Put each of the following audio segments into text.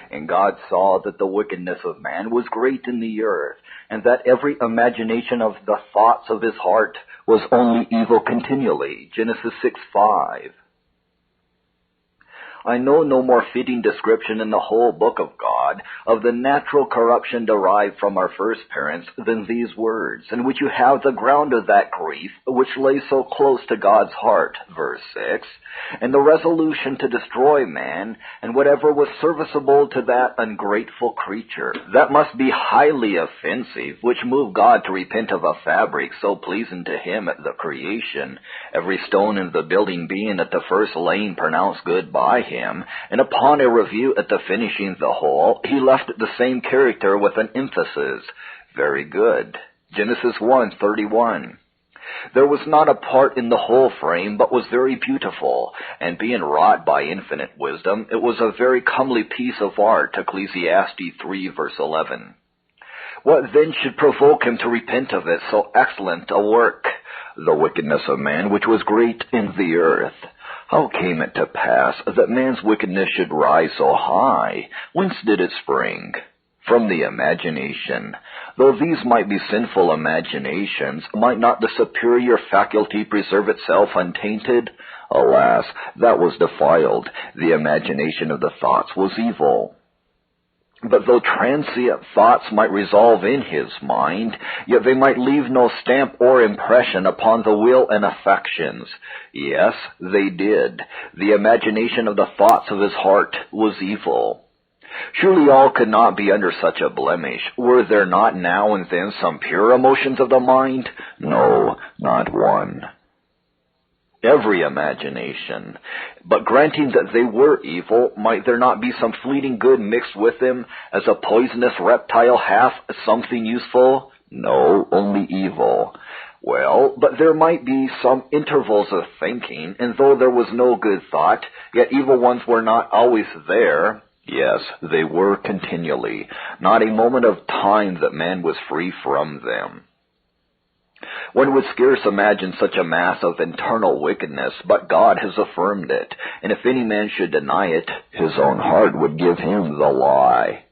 And God saw that the wickedness of man was great in the earth, and that every imagination of the thoughts of his heart was only evil continually. Genesis 6:5. I know no more fitting description in the whole book of God of the natural corruption derived from our first parents than these words, in which you have the ground of that grief which lay so close to God's heart, verse 6, and the resolution to destroy man and whatever was serviceable to that ungrateful creature. That must be highly offensive, which moved God to repent of a fabric so pleasing to him at the creation, every stone in the building being at the first laying pronounced good by him, and upon a review at the finishing the whole, he left it the same character with an emphasis. Very good. Genesis 1:31. There was not a part in the whole frame, but was very beautiful, and being wrought by infinite wisdom, it was a very comely piece of art. Ecclesiastes 3 verse 11. What then should provoke him to repent of it, so excellent a work? The wickedness of man, which was great in the earth. How came it to pass that man's wickedness should rise so high? Whence did it spring? From the imagination. Though these might be sinful imaginations, might not the superior faculty preserve itself untainted? Alas, that was defiled. The imagination of the thoughts was evil. But though transient thoughts might resolve in his mind, yet they might leave no stamp or impression upon the will and affections. Yes, they did. The imagination of the thoughts of his heart was evil. Surely all could not be under such a blemish. Were there not now and then some pure emotions of the mind? No, not one. Every imagination. But granting that they were evil, might there not be some fleeting good mixed with them, as a poisonous reptile hath something useful? No, only evil. Well, but there might be some intervals of thinking, and though there was no good thought, yet evil ones were not always there. Yes, they were continually. Not a moment of time that man was free from them. One would scarce imagine such a mass of internal wickedness, but God has affirmed it, and if any man should deny it, his own heart would give him the lie.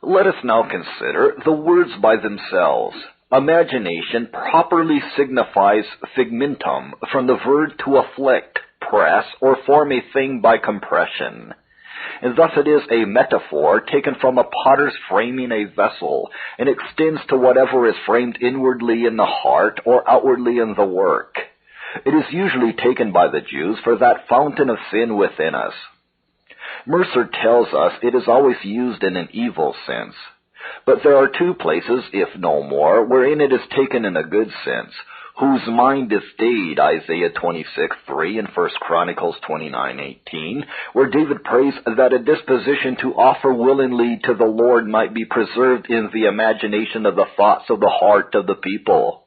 Let us now consider the words by themselves. Imagination properly signifies figmentum, from the verb to afflict, press, or form a thing by compression. And thus it is a metaphor taken from a potter's framing a vessel, and extends to whatever is framed inwardly in the heart or outwardly in the work. It is usually taken by the Jews for that fountain of sin within us. Mercer tells us it is always used in an evil sense. But there are two places, if no more, wherein it is taken in a good sense. Whose mind is stayed, Isaiah 26:3 and 1 Chronicles 29:18, where David prays that a disposition to offer willingly to the Lord might be preserved in the imagination of the thoughts of the heart of the people.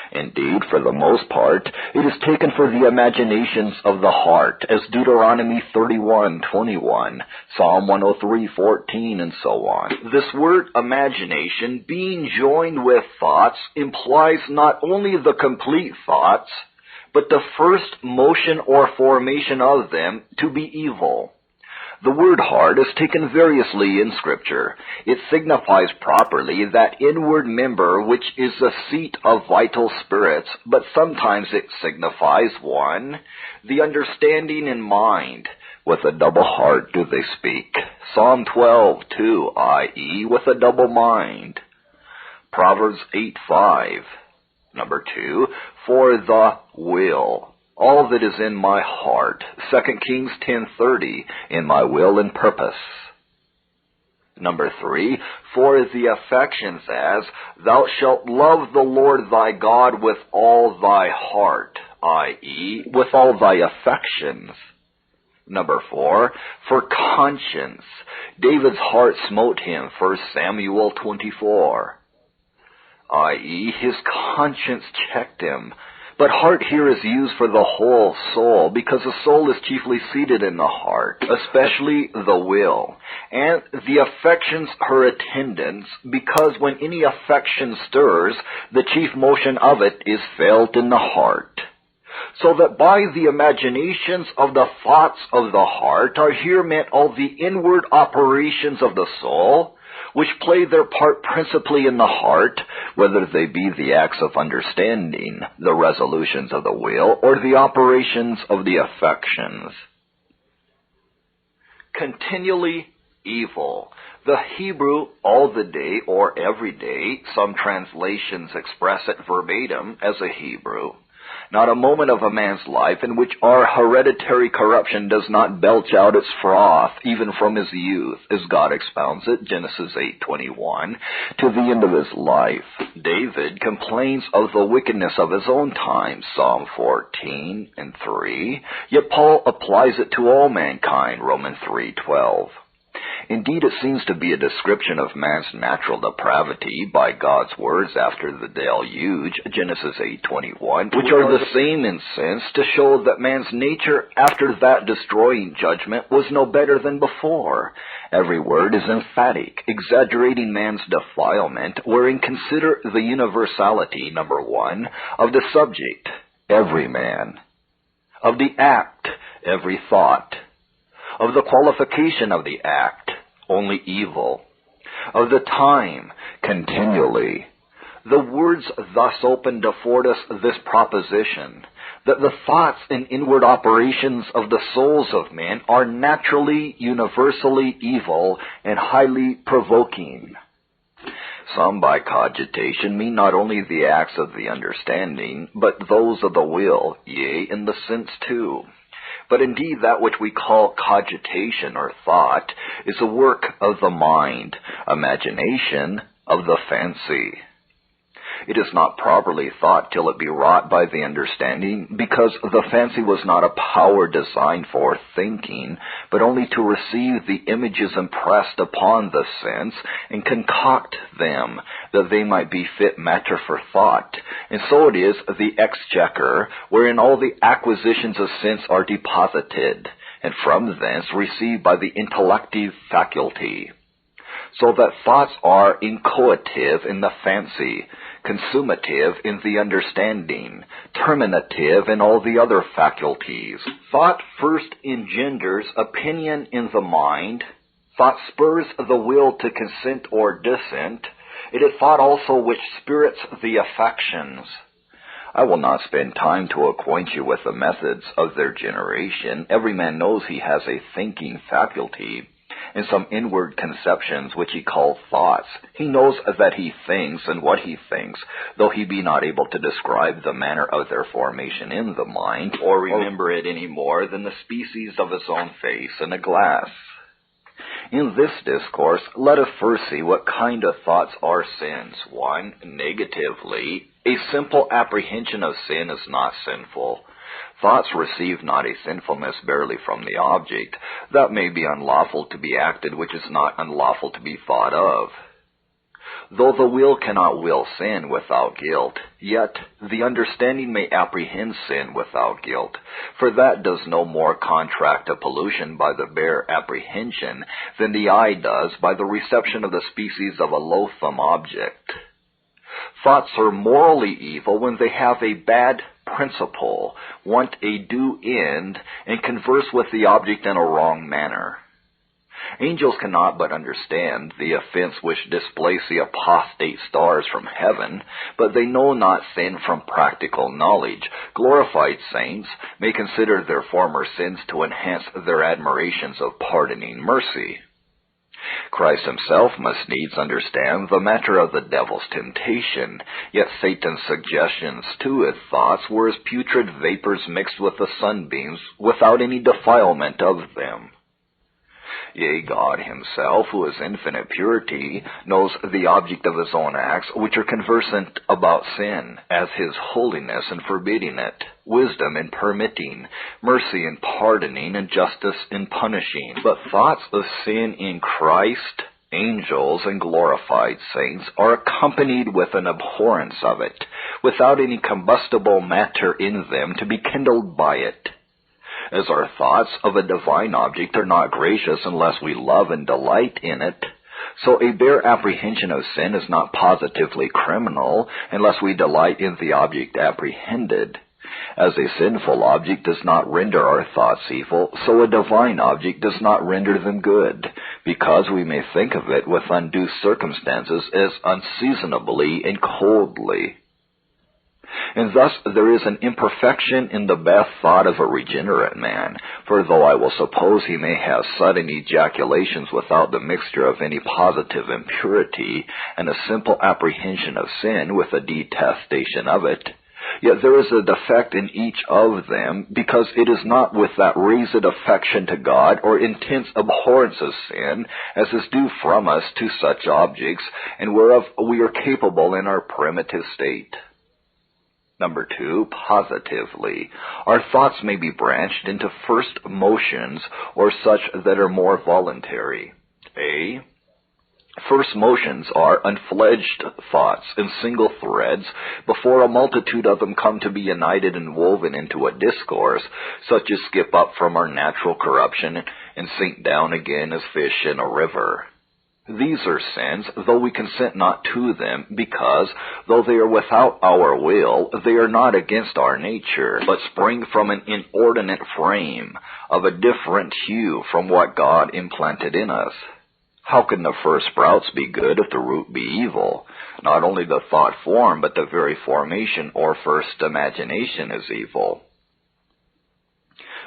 Indeed, for the most part, it is taken for the imaginations of the heart, as Deuteronomy 31:21, Psalm 103:14, and so on. This word imagination, being joined with thoughts, implies not only the complete thoughts, but the first motion or formation of them to be evil. The word heart is taken variously in Scripture. It signifies properly that inward member which is the seat of vital spirits, but sometimes it signifies, 1, the understanding and mind. With a double heart do they speak. Psalm 12:2, i.e., with a double mind. Proverbs 8:5. Number 2, for the will. All that is in my heart. 2 Kings 10:30, in my will and purpose. Number 3, for the affections, as thou shalt love the Lord thy God with all thy heart, i.e., with all thy affections. Number 4, for conscience. David's heart smote him, 1 Samuel 24, i.e., his conscience checked him. But heart here is used for the whole soul, because the soul is chiefly seated in the heart, especially the will, and the affections her attendants, because when any affection stirs, the chief motion of it is felt in the heart. So that by the imaginations of the thoughts of the heart are here meant all the inward operations of the soul, which play their part principally in the heart, whether they be the acts of understanding, the resolutions of the will, or the operations of the affections. Continually evil. The Hebrew all the day or every day, some translations express it verbatim as a Hebrew. Not a moment of a man's life in which our hereditary corruption does not belch out its froth, even from his youth, as God expounds it, Genesis 8:21, to the end of his life. David complains of the wickedness of his own time, Psalm 14:3, yet Paul applies it to all mankind, Romans 3:12. Indeed, it seems to be a description of man's natural depravity by God's words after the deluge, Genesis 8:21, which are the same in sense to show that man's nature after that destroying judgment was no better than before. Every word is emphatic, exaggerating man's defilement, wherein consider the universality, number one, of the subject, every man, of the act, every thought, of the qualification of the act, only evil, of the time, continually. The words thus opened afford us this proposition, that the thoughts and inward operations of the souls of men are naturally, universally evil and highly provoking. Some by cogitation mean not only the acts of the understanding, but those of the will, yea, in the sense too. But indeed that which we call cogitation or thought is a work of the mind, imagination of the fancy. It is not properly thought till it be wrought by the understanding, because the fancy was not a power designed for thinking, but only to receive the images impressed upon the sense and concoct them, that they might be fit matter for thought. And so it is the exchequer, wherein all the acquisitions of sense are deposited, and from thence received by the intellective faculty. So that thoughts are inchoative in the fancy, consumative in the understanding, terminative in all the other faculties. Thought first engenders opinion in the mind. Thought spurs the will to consent or dissent. It is thought also which spirits the affections. I will not spend time to acquaint you with the methods of their generation. Every man knows he has a thinking faculty, and some inward conceptions which he calls thoughts. He knows that he thinks and what he thinks, though he be not able to describe the manner of their formation in the mind, or remember it any more than the species of his own face in a glass. In this discourse, let us first see what kind of thoughts are sins. 1. Negatively, a simple apprehension of sin is not sinful. Thoughts receive not a sinfulness barely from the object. That may be unlawful to be acted, which is not unlawful to be thought of. Though the will cannot will sin without guilt, yet the understanding may apprehend sin without guilt, for that does no more contract a pollution by the bare apprehension than the eye does by the reception of the species of a loathsome object. Thoughts are morally evil when they have a bad principle, want a due end, and converse with the object in a wrong manner. Angels cannot but understand the offense which displace the apostate stars from heaven, but they know not sin from practical knowledge. Glorified saints may consider their former sins to enhance their admirations of pardoning mercy. Christ himself must needs understand the matter of the devil's temptation, yet Satan's suggestions to his thoughts were as putrid vapors mixed with the sunbeams, without any defilement of them. Yea, God himself, who is infinite purity, knows the object of his own acts, which are conversant about sin, as his holiness in forbidding it, wisdom in permitting, mercy in pardoning, and justice in punishing. But thoughts of sin in Christ, angels, and glorified saints are accompanied with an abhorrence of it, without any combustible matter in them to be kindled by it. As our thoughts of a divine object are not gracious unless we love and delight in it, so a bare apprehension of sin is not positively criminal unless we delight in the object apprehended. As a sinful object does not render our thoughts evil, so a divine object does not render them good, because we may think of it with undue circumstances as unseasonably and coldly. And thus there is an imperfection in the best thought of a regenerate man, for though I will suppose he may have sudden ejaculations without the mixture of any positive impurity, and a simple apprehension of sin with a detestation of it, yet there is a defect in each of them, because it is not with that raised affection to God or intense abhorrence of sin as is due from us to such objects, and whereof we are capable in our primitive state. Number 2, positively. Our thoughts may be branched into first motions, or such that are more voluntary. A. First motions are unfledged thoughts in single threads, before a multitude of them come to be united and woven into a discourse, such as skip up from our natural corruption and sink down again as fish in a river. These are sins, though we consent not to them, because, though they are without our will, they are not against our nature, but spring from an inordinate frame, of a different hue from what God implanted in us. How can the first sprouts be good if the root be evil? Not only the thought form, but the very formation or first imagination is evil.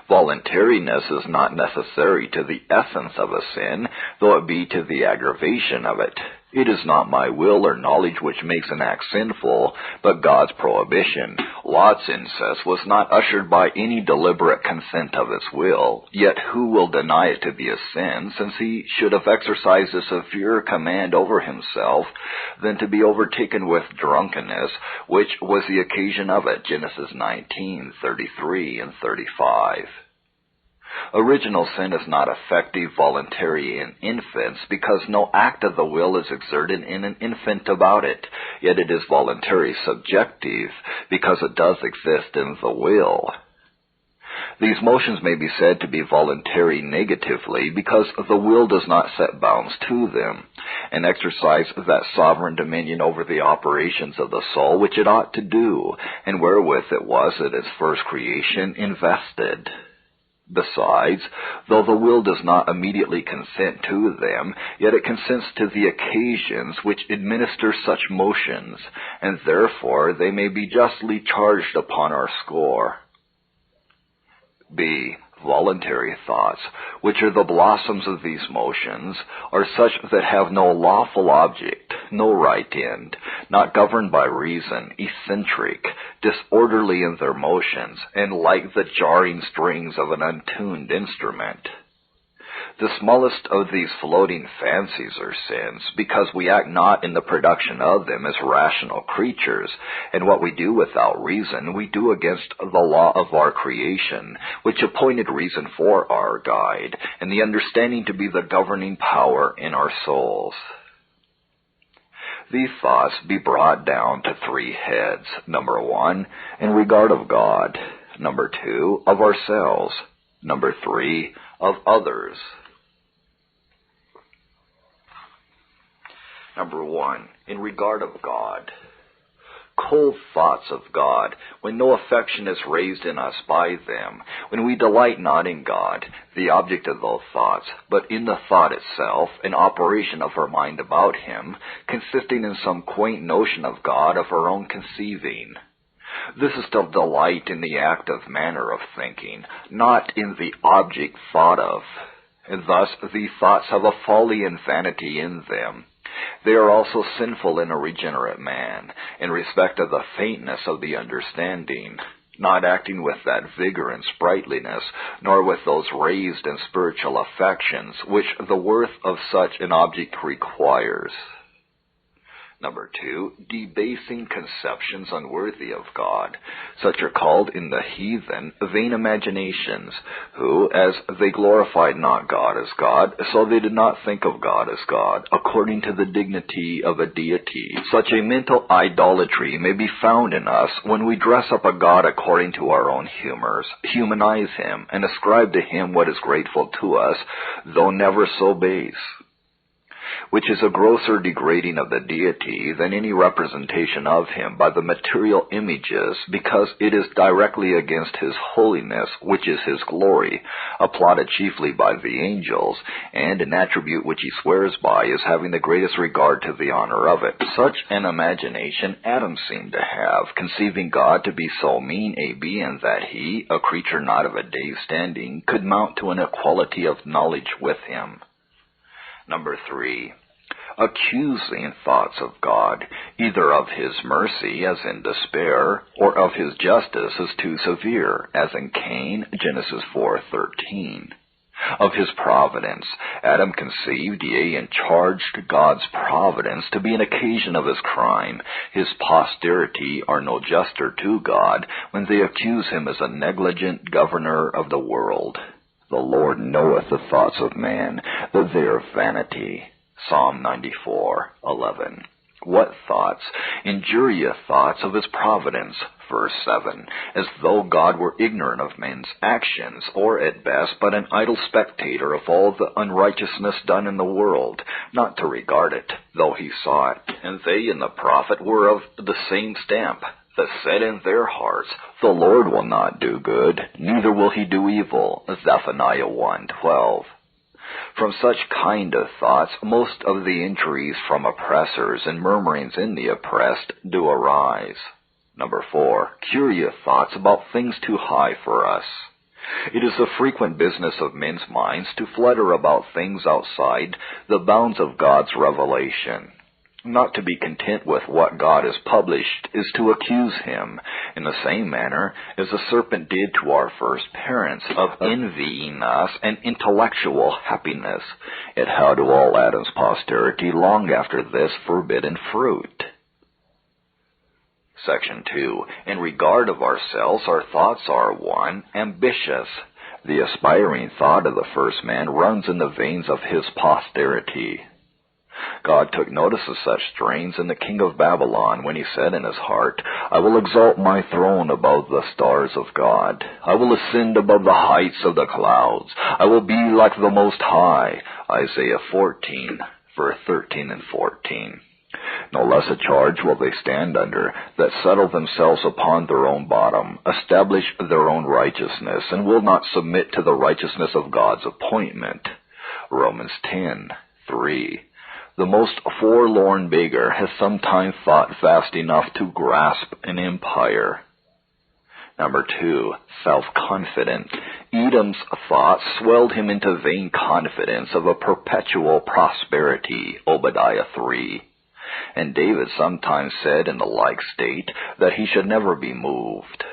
Voluntariness is not necessary to the essence of a sin, though it be to the aggravation of it. It is not my will or knowledge which makes an act sinful, but God's prohibition. Lot's incest was not ushered by any deliberate consent of his will, yet who will deny it to be a sin, since he should have exercised a severer command over himself than to be overtaken with drunkenness, which was the occasion of it, Genesis 19:33 and 35. Original sin is not effective voluntary in infants, because no act of the will is exerted in an infant about it, yet it is voluntary subjective, because it does exist in the will. These motions may be said to be voluntary negatively, because the will does not set bounds to them, and exercise that sovereign dominion over the operations of the soul which it ought to do, and wherewith it was at its first creation invested. Besides, though the will does not immediately consent to them, yet it consents to the occasions which administer such motions, and therefore they may be justly charged upon our score. B. Voluntary thoughts, which are the blossoms of these motions, are such that have no lawful object, no right end, not governed by reason, eccentric, disorderly in their motions, and like the jarring strings of an untuned instrument. The smallest of these floating fancies are sins, because we act not in the production of them as rational creatures, and what we do without reason we do against the law of our creation, which appointed reason for our guide, and the understanding to be the governing power in our souls. These thoughts be brought down to 3 heads. Number 1, in regard of God. Number 2, of ourselves. Number 3, of others. Number 1, in regard of God. Cold thoughts of God, when no affection is raised in us by them, when we delight not in God, the object of those thoughts, but in the thought itself, an operation of our mind about him, consisting in some quaint notion of God of our own conceiving. This is to delight in the active manner of thinking, not in the object thought of. And thus these thoughts have a folly and vanity in them. They are also sinful in a regenerate man, in respect of the faintness of the understanding, not acting with that vigor and sprightliness, nor with those raised and spiritual affections, which the worth of such an object requires. Number 2, debasing conceptions unworthy of God. Such are called in the heathen vain imaginations, who, as they glorified not God as God, so they did not think of God as God, according to the dignity of a deity. Such a mental idolatry may be found in us when we dress up a God according to our own humors, humanize him, and ascribe to him what is grateful to us, though never so base. which is a grosser degrading of the deity than any representation of him by the material images, because it is directly against his holiness, which is his glory, applauded chiefly by the angels, and an attribute which he swears by as having the greatest regard to the honor of it. Such an imagination Adam seemed to have, conceiving God to be so mean a being that he, a creature not of a day's standing, could mount to an equality of knowledge with him. Number 3. Accusing thoughts of God, either of his mercy, as in despair, or of his justice as too severe, as in Cain, Genesis 4:13. Of his providence, Adam conceived, yea, and charged God's providence to be an occasion of his crime. His posterity are no juster to God when they accuse him as a negligent governor of the world. The Lord knoweth the thoughts of man, that they are vanity. Psalm 94:11. What thoughts? Injurious thoughts of his providence. Verse 7. As though God were ignorant of men's actions, or at best but an idle spectator of all the unrighteousness done in the world, not to regard it, though he saw it. And they and the prophet were of the same stamp, that said in their hearts, The Lord will not do good, neither will he do evil. Zephaniah 1:12. From such kind of thoughts, most of the injuries from oppressors and murmurings in the oppressed do arise. Number 4. Curious thoughts about things too high for us. It is the frequent business of men's minds to flutter about things outside the bounds of God's revelation. Not to be content with what God has published is to accuse him, in the same manner as the serpent did to our first parents, of envying us an intellectual happiness. It had to all Adam's posterity long after this forbidden fruit. Section 2. In regard of ourselves, our thoughts are 1. Ambitious. The aspiring thought of the first man runs in the veins of his posterity. God took notice of such strains in the king of Babylon when he said in his heart, I will exalt my throne above the stars of God. I will ascend above the heights of the clouds. I will be like the Most High. Isaiah 14, verse 13 and 14. No less a charge will they stand under, that settle themselves upon their own bottom, establish their own righteousness, and will not submit to the righteousness of God's appointment. Romans 10:3. The most forlorn beggar has sometime thought vast enough to grasp an empire. Number 2, self-confident. Edom's thoughts swelled him into vain confidence of a perpetual prosperity, Obadiah 3. And David sometimes said in the like state that he should never be moved.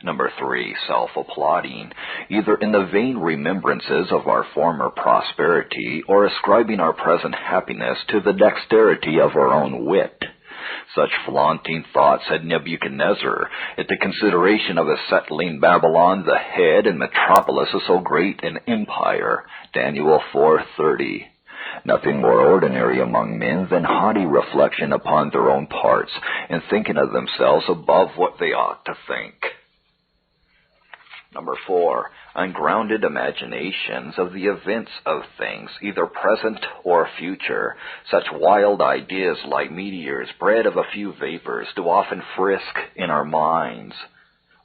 Number 3, self-applauding, either in the vain remembrances of our former prosperity or ascribing our present happiness to the dexterity of our own wit. Such flaunting thoughts had Nebuchadnezzar at the consideration of his settling Babylon, the head and metropolis of so great an empire, Daniel 4:30. Nothing more ordinary among men than haughty reflection upon their own parts, and thinking of themselves above what they ought to think. Number 4, ungrounded imaginations of the events of things, either present or future. Such wild ideas like meteors bred of a few vapors do often frisk in our minds.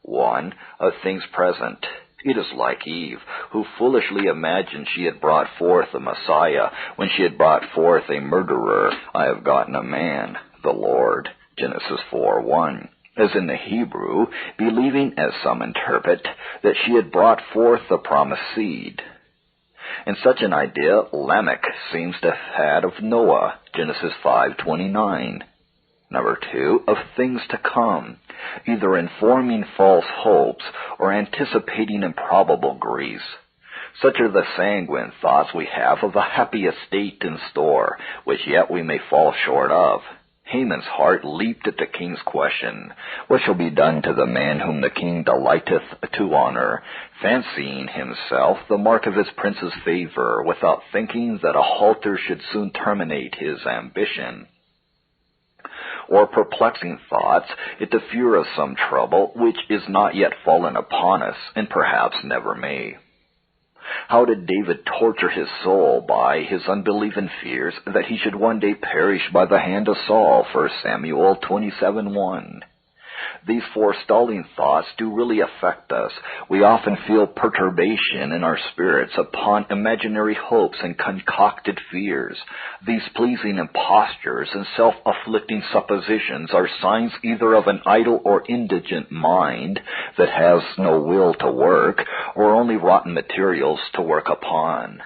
1, of things present. It is like Eve, who foolishly imagined she had brought forth a Messiah when she had brought forth a murderer. I have gotten a man, the Lord. Genesis 4:1. As in the Hebrew, believing, as some interpret, that she had brought forth the promised seed. And such an idea Lamech seems to have had of Noah, Genesis 5:29. Number 2, of things to come, either in forming false hopes or anticipating improbable griefs. Such are the sanguine thoughts we have of a happy estate in store, which yet we may fall short of. Haman's heart leaped at the king's question, What shall be done to the man whom the king delighteth to honor, fancying himself the mark of his prince's favor, without thinking that a halter should soon terminate his ambition? Or perplexing thoughts at the fear of some trouble which is not yet fallen upon us, and perhaps never may. How did David torture his soul by his unbelief and fears that he should one day perish by the hand of Saul? 1 Samuel 27:1. These forestalling thoughts do really affect us. We often feel perturbation in our spirits upon imaginary hopes and concocted fears. These pleasing impostures and self-afflicting suppositions are signs either of an idle or indigent mind that has no will to work, or only rotten materials to work upon.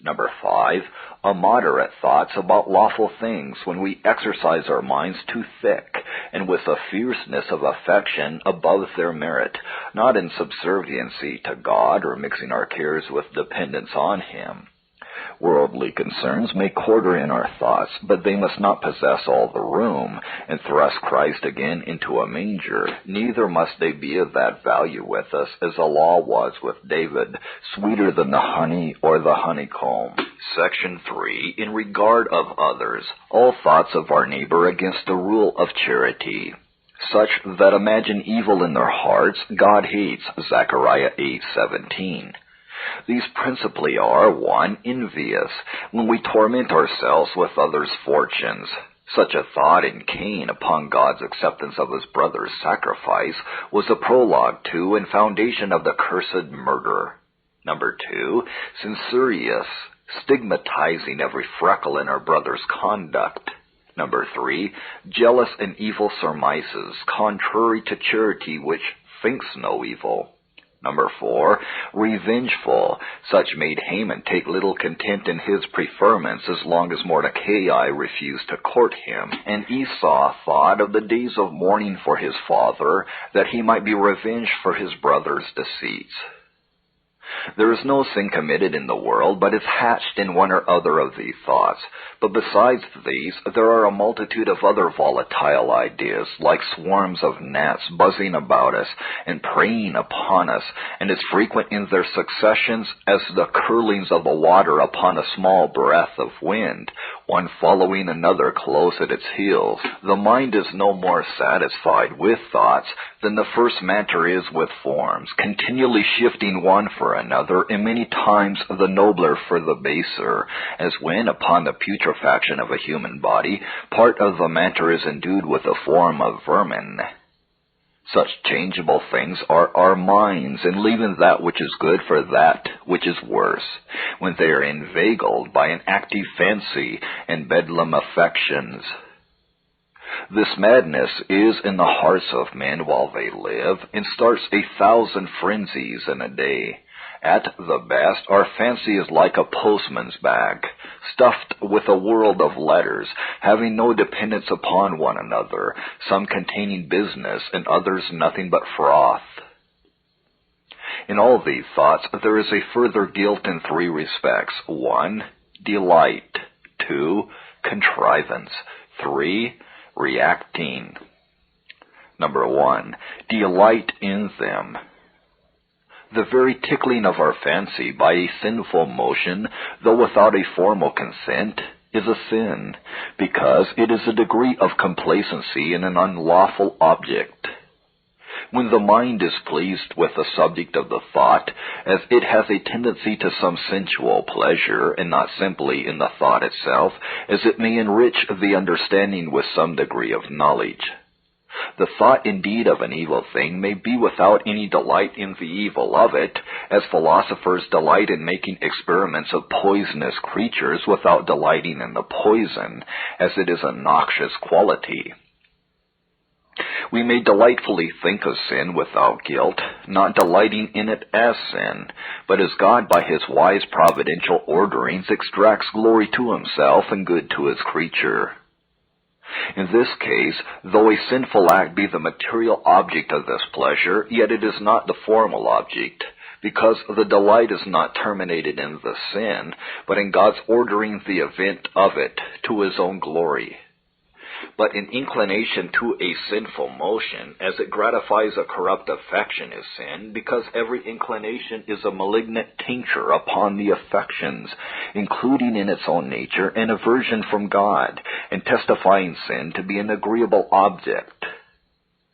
Number 5, immoderate thoughts about lawful things when we exercise our minds too thick and with a fierceness of affection above their merit, not in subserviency to God or mixing our cares with dependence on Him. Worldly concerns may quarter in our thoughts, but they must not possess all the room and thrust Christ again into a manger. Neither must they be of that value with us as the law was with David, sweeter than the honey or the honeycomb. Section 3. In regard of others, all thoughts of our neighbor against the rule of charity. Such that imagine evil in their hearts, God hates. Zechariah 8:17. These principally are, 1, envious, when we torment ourselves with others' fortunes. Such a thought in Cain upon God's acceptance of his brother's sacrifice was the prologue to and foundation of the cursed murder. Number 2, censorious, stigmatizing every freckle in our brother's conduct. Number 3, jealous and evil surmises, contrary to charity which thinks no evil. Number 4, revengeful. Such made Haman take little content in his preferments as long as Mordecai refused to court him. And Esau thought of the days of mourning for his father, that he might be revenged for his brother's deceits. There is no sin committed in the world, but is hatched in one or other of these thoughts. But besides these, there are a multitude of other volatile ideas, like swarms of gnats buzzing about us and preying upon us, and as frequent in their successions as the curlings of the water upon a small breath of wind, one following another close at its heels. The mind is no more satisfied with thoughts than the first matter is with forms, continually shifting one for another, and many times the nobler for the baser, as when, upon the putrefaction of a human body, part of the matter is endued with a form of vermin. Such changeable things are our minds, and leaving that which is good for that which is worse, when they are inveigled by an active fancy and bedlam affections. This madness is in the hearts of men while they live, and starts 1,000 frenzies in a day. At the best, our fancy is like a postman's bag, stuffed with a world of letters, having no dependence upon one another, some containing business, and others nothing but froth. In all these thoughts, there is a further guilt in 3 respects. 1, delight. 2, contrivance. 3, reacting. Number 1, delight in them. The very tickling of our fancy by a sinful motion, though without a formal consent, is a sin, because it is a degree of complacency in an unlawful object. When the mind is pleased with the subject of the thought, as it has a tendency to some sensual pleasure, and not simply in the thought itself, as it may enrich the understanding with some degree of knowledge. The thought indeed of an evil thing may be without any delight in the evil of it, as philosophers delight in making experiments of poisonous creatures without delighting in the poison, as it is a noxious quality. We may delightfully think of sin without guilt, not delighting in it as sin, but as God by His wise providential orderings extracts glory to Himself and good to His creature. In this case, though a sinful act be the material object of this pleasure, yet it is not the formal object, because the delight is not terminated in the sin, but in God's ordering the event of it to His own glory. But an inclination to a sinful motion, as it gratifies a corrupt affection, is sin, because every inclination is a malignant tincture upon the affections, including in its own nature an aversion from God, and testifying sin to be an agreeable object.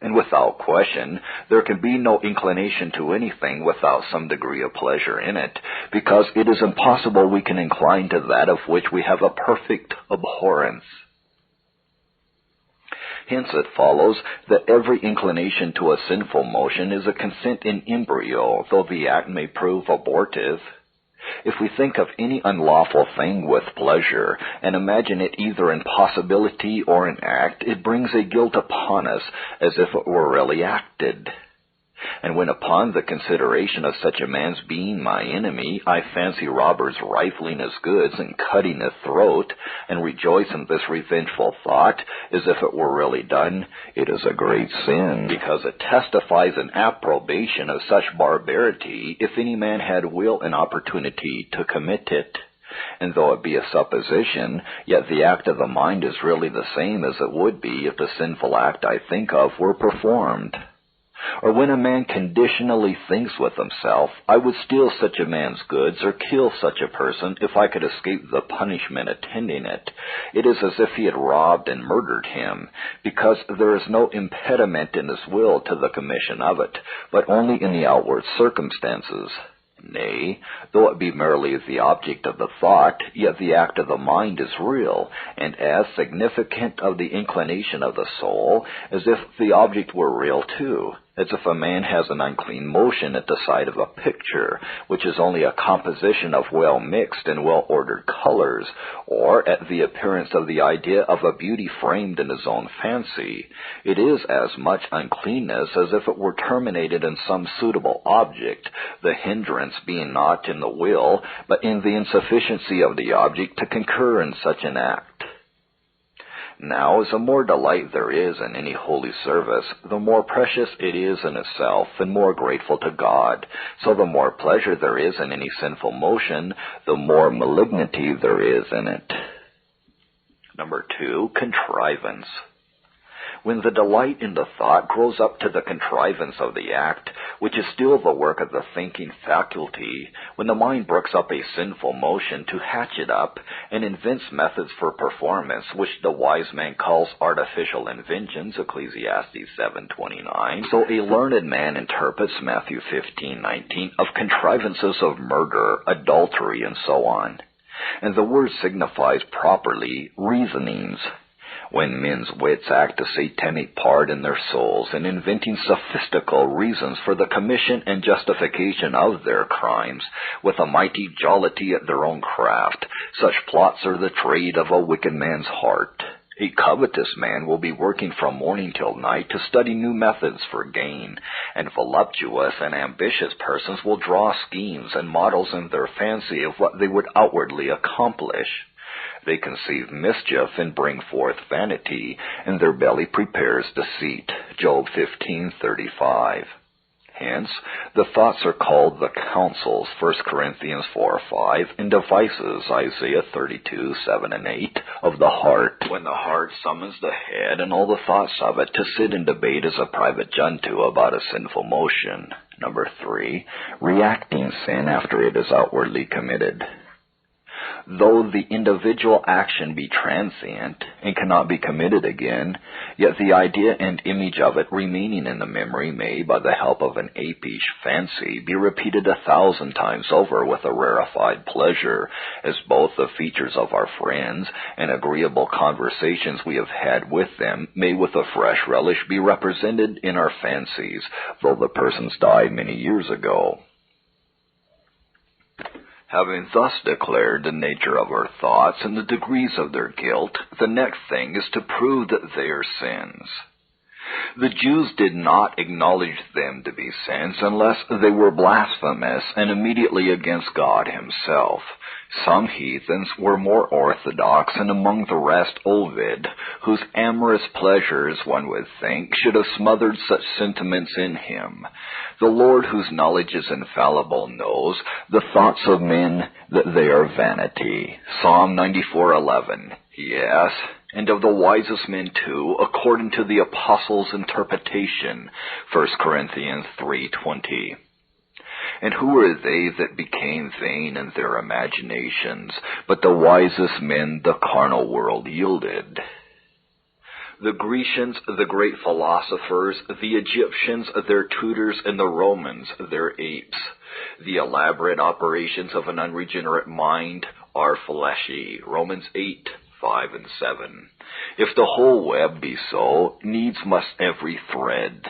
And without question, there can be no inclination to anything without some degree of pleasure in it, because it is impossible we can incline to that of which we have a perfect abhorrence. Hence it follows that every inclination to a sinful motion is a consent in embryo, though the act may prove abortive. If we think of any unlawful thing with pleasure, and imagine it either in possibility or in act, it brings a guilt upon us as if it were really acted. And when upon the consideration of such a man's being my enemy, I fancy robbers rifling his goods and cutting his throat, and rejoice in this revengeful thought, as if it were really done, it is a great sin, because it testifies an approbation of such barbarity, if any man had will and opportunity to commit it. And though it be a supposition, yet the act of the mind is really the same as it would be if the sinful act I think of were performed. Or when a man conditionally thinks with himself, I would steal such a man's goods or kill such a person if I could escape the punishment attending it, it is as if he had robbed and murdered him, because there is no impediment in his will to the commission of it, but only in the outward circumstances. Nay, though it be merely the object of the thought, yet the act of the mind is real, and as significant of the inclination of the soul, as if the object were real too, as if a man has an unclean motion at the sight of a picture, which is only a composition of well-mixed and well-ordered colors, or at the appearance of the idea of a beauty framed in his own fancy. It is as much uncleanness as if it were terminated in some suitable object, the hindrance being not in the will, but in the insufficiency of the object to concur in such an act. Now, as the more delight there is in any holy service, the more precious it is in itself and more grateful to God. So the more pleasure there is in any sinful motion, the more malignity there is in it. Number 2, contrivance. When the delight in the thought grows up to the contrivance of the act, which is still the work of the thinking faculty, when the mind brooks up a sinful motion to hatch it up, and invents methods for performance, which the wise man calls artificial inventions, Ecclesiastes 7:29, so a learned man interprets Matthew 15:19 of contrivances of murder, adultery, and so on. And the word signifies properly reasonings. When men's wits act a satanic part in their souls in inventing sophistical reasons for the commission and justification of their crimes, with a mighty jollity at their own craft, such plots are the trade of a wicked man's heart. A covetous man will be working from morning till night to study new methods for gain, and voluptuous and ambitious persons will draw schemes and models in their fancy of what they would outwardly accomplish. They conceive mischief and bring forth vanity, and their belly prepares deceit. Job 15:35. Hence, the thoughts are called the counsels, 1 Corinthians 4:5, and devices, Isaiah 32:7 and 8, of the heart. When the heart summons the head and all the thoughts of it to sit and debate as a private junto about a sinful motion. Number 3, reacting sin after it is outwardly committed. Though the individual action be transient and cannot be committed again, yet the idea and image of it remaining in the memory may, by the help of an apish fancy, be repeated 1,000 times over with a rarefied pleasure, as both the features of our friends and agreeable conversations we have had with them may with a fresh relish be represented in our fancies, though the persons died many years ago. Having thus declared the nature of our thoughts and the degrees of their guilt, the next thing is to prove that they are sins. The Jews did not acknowledge them to be sins unless they were blasphemous and immediately against God himself. Some heathens were more orthodox, and among the rest Ovid, whose amorous pleasures, one would think, should have smothered such sentiments in him. The Lord, whose knowledge is infallible, knows the thoughts of men, that they are vanity. Psalm 94:11. Yes, and of the wisest men too, according to the apostles' interpretation. 1 Corinthians 3:20. And who are they that became vain in their imaginations, but the wisest men the carnal world yielded? The Grecians, the great philosophers, the Egyptians, their tutors, and the Romans, their apes. The elaborate operations of an unregenerate mind are fleshy. Romans 8, 5 and 7. If the whole web be so, needs must every thread.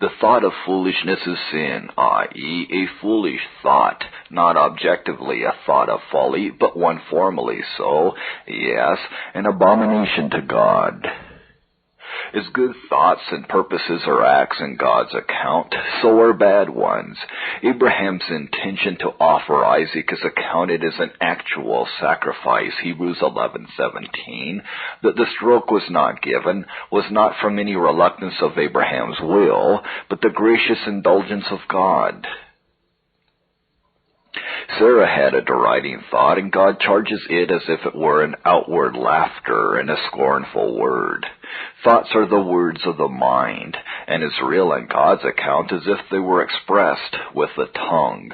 The thought of foolishness is sin, i.e., a foolish thought, not objectively a thought of folly, but one formally so, yes, an abomination to God. As good thoughts and purposes are acts in God's account, so are bad ones. Abraham's intention to offer Isaac is accounted as an actual sacrifice, Hebrews 11:17. That the stroke was not given was not from any reluctance of Abraham's will, but the gracious indulgence of God. Sarah had a deriding thought, and God charges it as if it were an outward laughter and a scornful word. Thoughts are the words of the mind, and as real on God's account as if they were expressed with the tongue.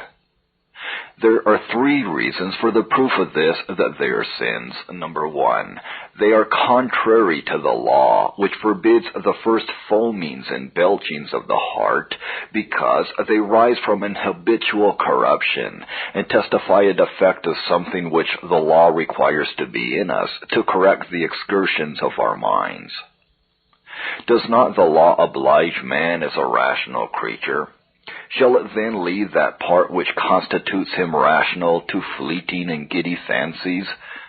There are three reasons for the proof of this, that they are sins. Number one, they are contrary to the law, which forbids the first foamings and belchings of the heart, because they rise from an habitual corruption, and testify a defect of something which the law requires to be in us, to correct the excursions of our minds. Does not the law oblige man as a rational creature? Shall it then leave that part which constitutes him rational to fleeting and giddy fancies?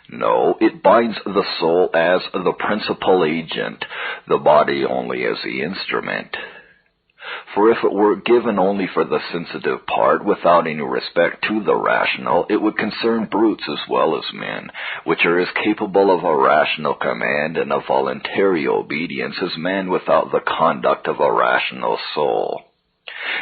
No, it binds the soul as the principal agent, the body only as the instrument. For if it were given only for the sensitive part, without any respect to the rational, it would concern brutes as well as men, which are as capable of a rational command and a voluntary obedience as man without the conduct of a rational soul.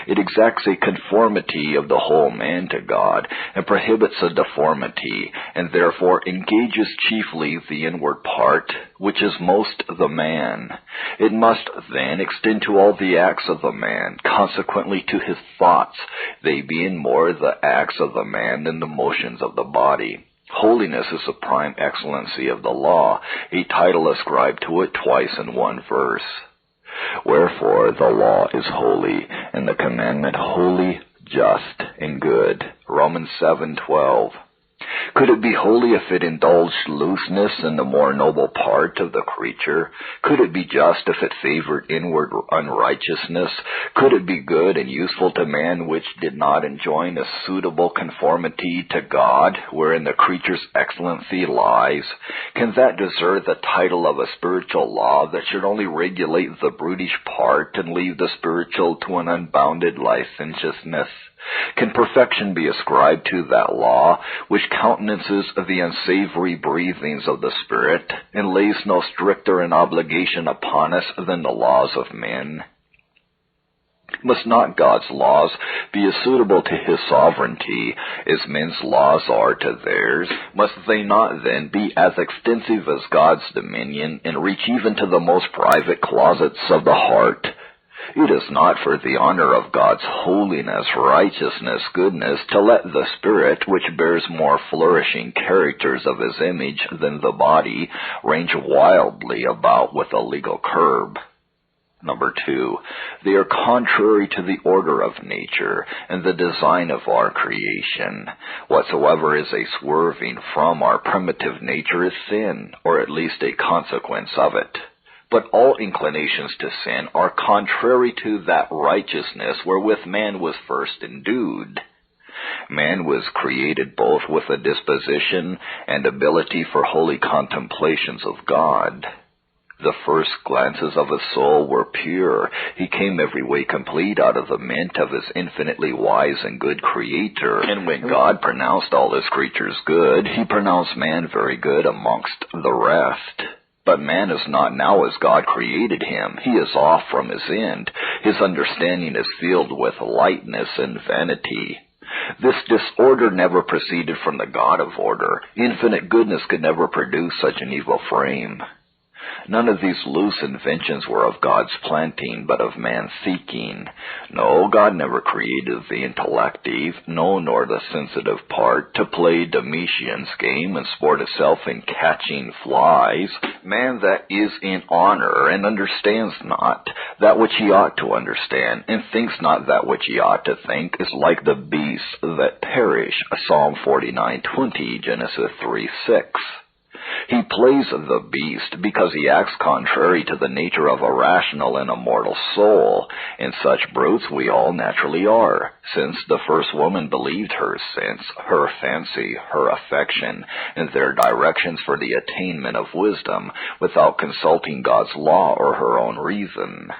It exacts a conformity of the whole man to God, and prohibits a deformity, and therefore engages chiefly the inward part, which is most the man. It must then extend to all the acts of the man, consequently to his thoughts, they being more the acts of the man than the motions of the body. Holiness is the prime excellency of the law, a title ascribed to it twice in one verse. Wherefore the law is holy, and the commandment holy, just, and good. Romans 7:12. Could it be holy if it indulged looseness in the more noble part of the creature? Could it be just if it favored inward unrighteousness? Could it be good and useful to man which did not enjoin a suitable conformity to God, wherein the creature's excellency lies? Can that deserve the title of a spiritual law that should only regulate the brutish part and leave the spiritual to an unbounded licentiousness? Can perfection be ascribed to that law, which countenances the unsavory breathings of the Spirit, and lays no stricter an obligation upon us than the laws of men? Must not God's laws be as suitable to His sovereignty as men's laws are to theirs? Must they not then be as extensive as God's dominion, and reach even to the most private closets of the heart? It is not for the honor of God's holiness, righteousness, goodness, to let the Spirit, which bears more flourishing characters of His image than the body, range wildly about with a legal curb. Number 2, they are contrary to the order of nature and the design of our creation. Whatsoever is a swerving from our primitive nature is sin, or at least a consequence of it. But all inclinations to sin are contrary to that righteousness wherewith man was first endued. Man was created both with a disposition and ability for holy contemplations of God. The first glances of his soul were pure. He came every way complete out of the mint of his infinitely wise and good Creator. And when God pronounced all his creatures good, He pronounced man very good amongst the rest. But man is not now as God created him. He is off from his end. His understanding is filled with lightness and vanity. This disorder never proceeded from the God of order. Infinite goodness could never produce such an evil frame. None of these loose inventions were of God's planting, but of man's seeking. No, God never created the intellective, no, nor the sensitive part, to play Domitian's game and sport itself in catching flies. Man that is in honor and understands not that which he ought to understand, and thinks not that which he ought to think, is like the beasts that perish. Psalm 49:20, Genesis 3:6. He plays the beast because he acts contrary to the nature of a rational and immortal soul, and such brutes we all naturally are, since the first woman believed her sense, her fancy, her affection, and their directions for the attainment of wisdom, without consulting God's law or her own reason.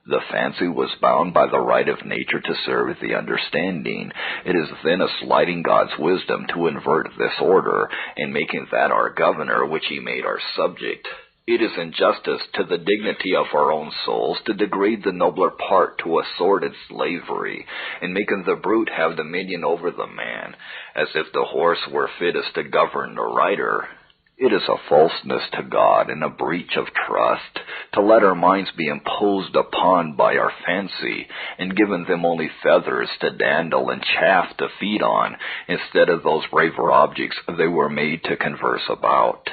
The fancy was bound by the right of nature to serve the understanding. It is then a slighting God's wisdom to invert this order, and making that our governor, which he made our subject. It is injustice to the dignity of our own souls to degrade the nobler part to a sordid slavery, and making the brute have dominion over the man, as if the horse were fittest to govern the rider. It is a falseness to God and a breach of trust to let our minds be imposed upon by our fancy, and given them only feathers to dandle and chaff to feed on, instead of those braver objects they were made to converse about.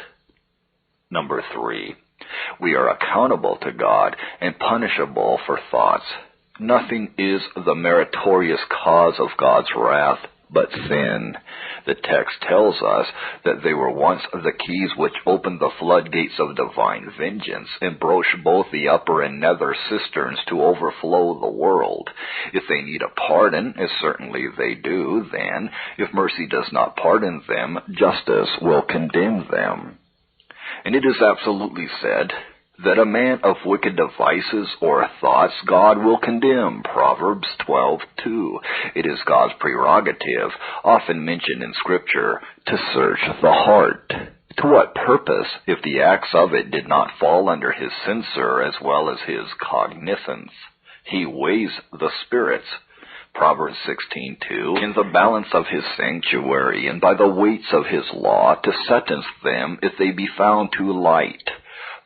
Number 3. We are accountable to God and punishable for thoughts. Nothing is the meritorious cause of God's wrath but sin. The text tells us that they were once the keys which opened the floodgates of divine vengeance and broached both the upper and nether cisterns to overflow the world. If they need a pardon, as certainly they do, then, if mercy does not pardon them, justice will condemn them. And it is absolutely said that a man of wicked devices or thoughts God will condemn. Proverbs 12:2. It is God's prerogative, often mentioned in Scripture, to search the heart. To what purpose, if the acts of it did not fall under his censor as well as his cognizance? He weighs the spirits. Proverbs 16:2, in the balance of his sanctuary, and by the weights of his law, to sentence them if they be found too light.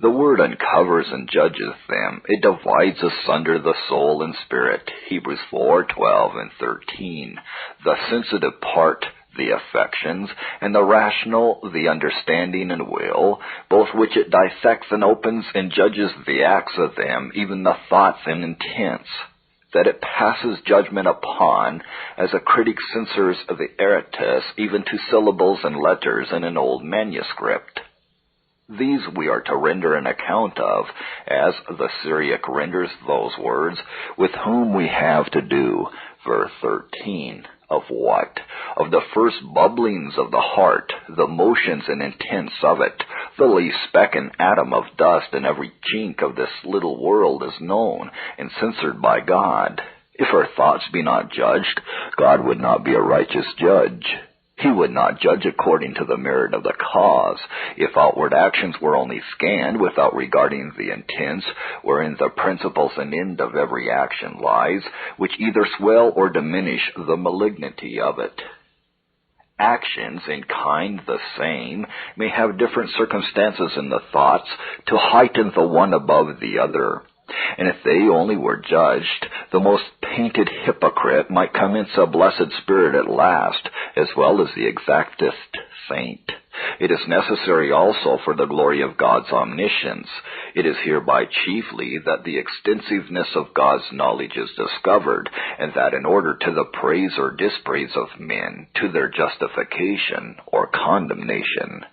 The word uncovers and judges them. It divides asunder the soul and spirit. Hebrews 4:12 and 13. The sensitive part, the affections, and the rational, the understanding and will, both which it dissects and opens and judges the acts of them, even the thoughts and intents, that it passes judgment upon, as a critic censors the eratus, even to syllables and letters in an old manuscript. These we are to render an account of, as the Syriac renders those words, with whom we have to do. Verse 13. Of what? Of the first bubblings of the heart, the motions and intents of it. The least speck and atom of dust in every chink of this little world is known and censored by God. If our thoughts be not judged, God would not be a righteous judge. He would not judge according to the merit of the cause, if outward actions were only scanned without regarding the intents, wherein the principles and end of every action lies, which either swell or diminish the malignity of it. Actions, in kind the same, may have different circumstances in the thoughts to heighten the one above the other. And if they only were judged, the most painted hypocrite might commence a blessed spirit at last, as well as the exactest saint. It is necessary also for the glory of God's omniscience. It is hereby chiefly that the extensiveness of God's knowledge is discovered, and that in order to the praise or dispraise of men, to their justification or condemnation.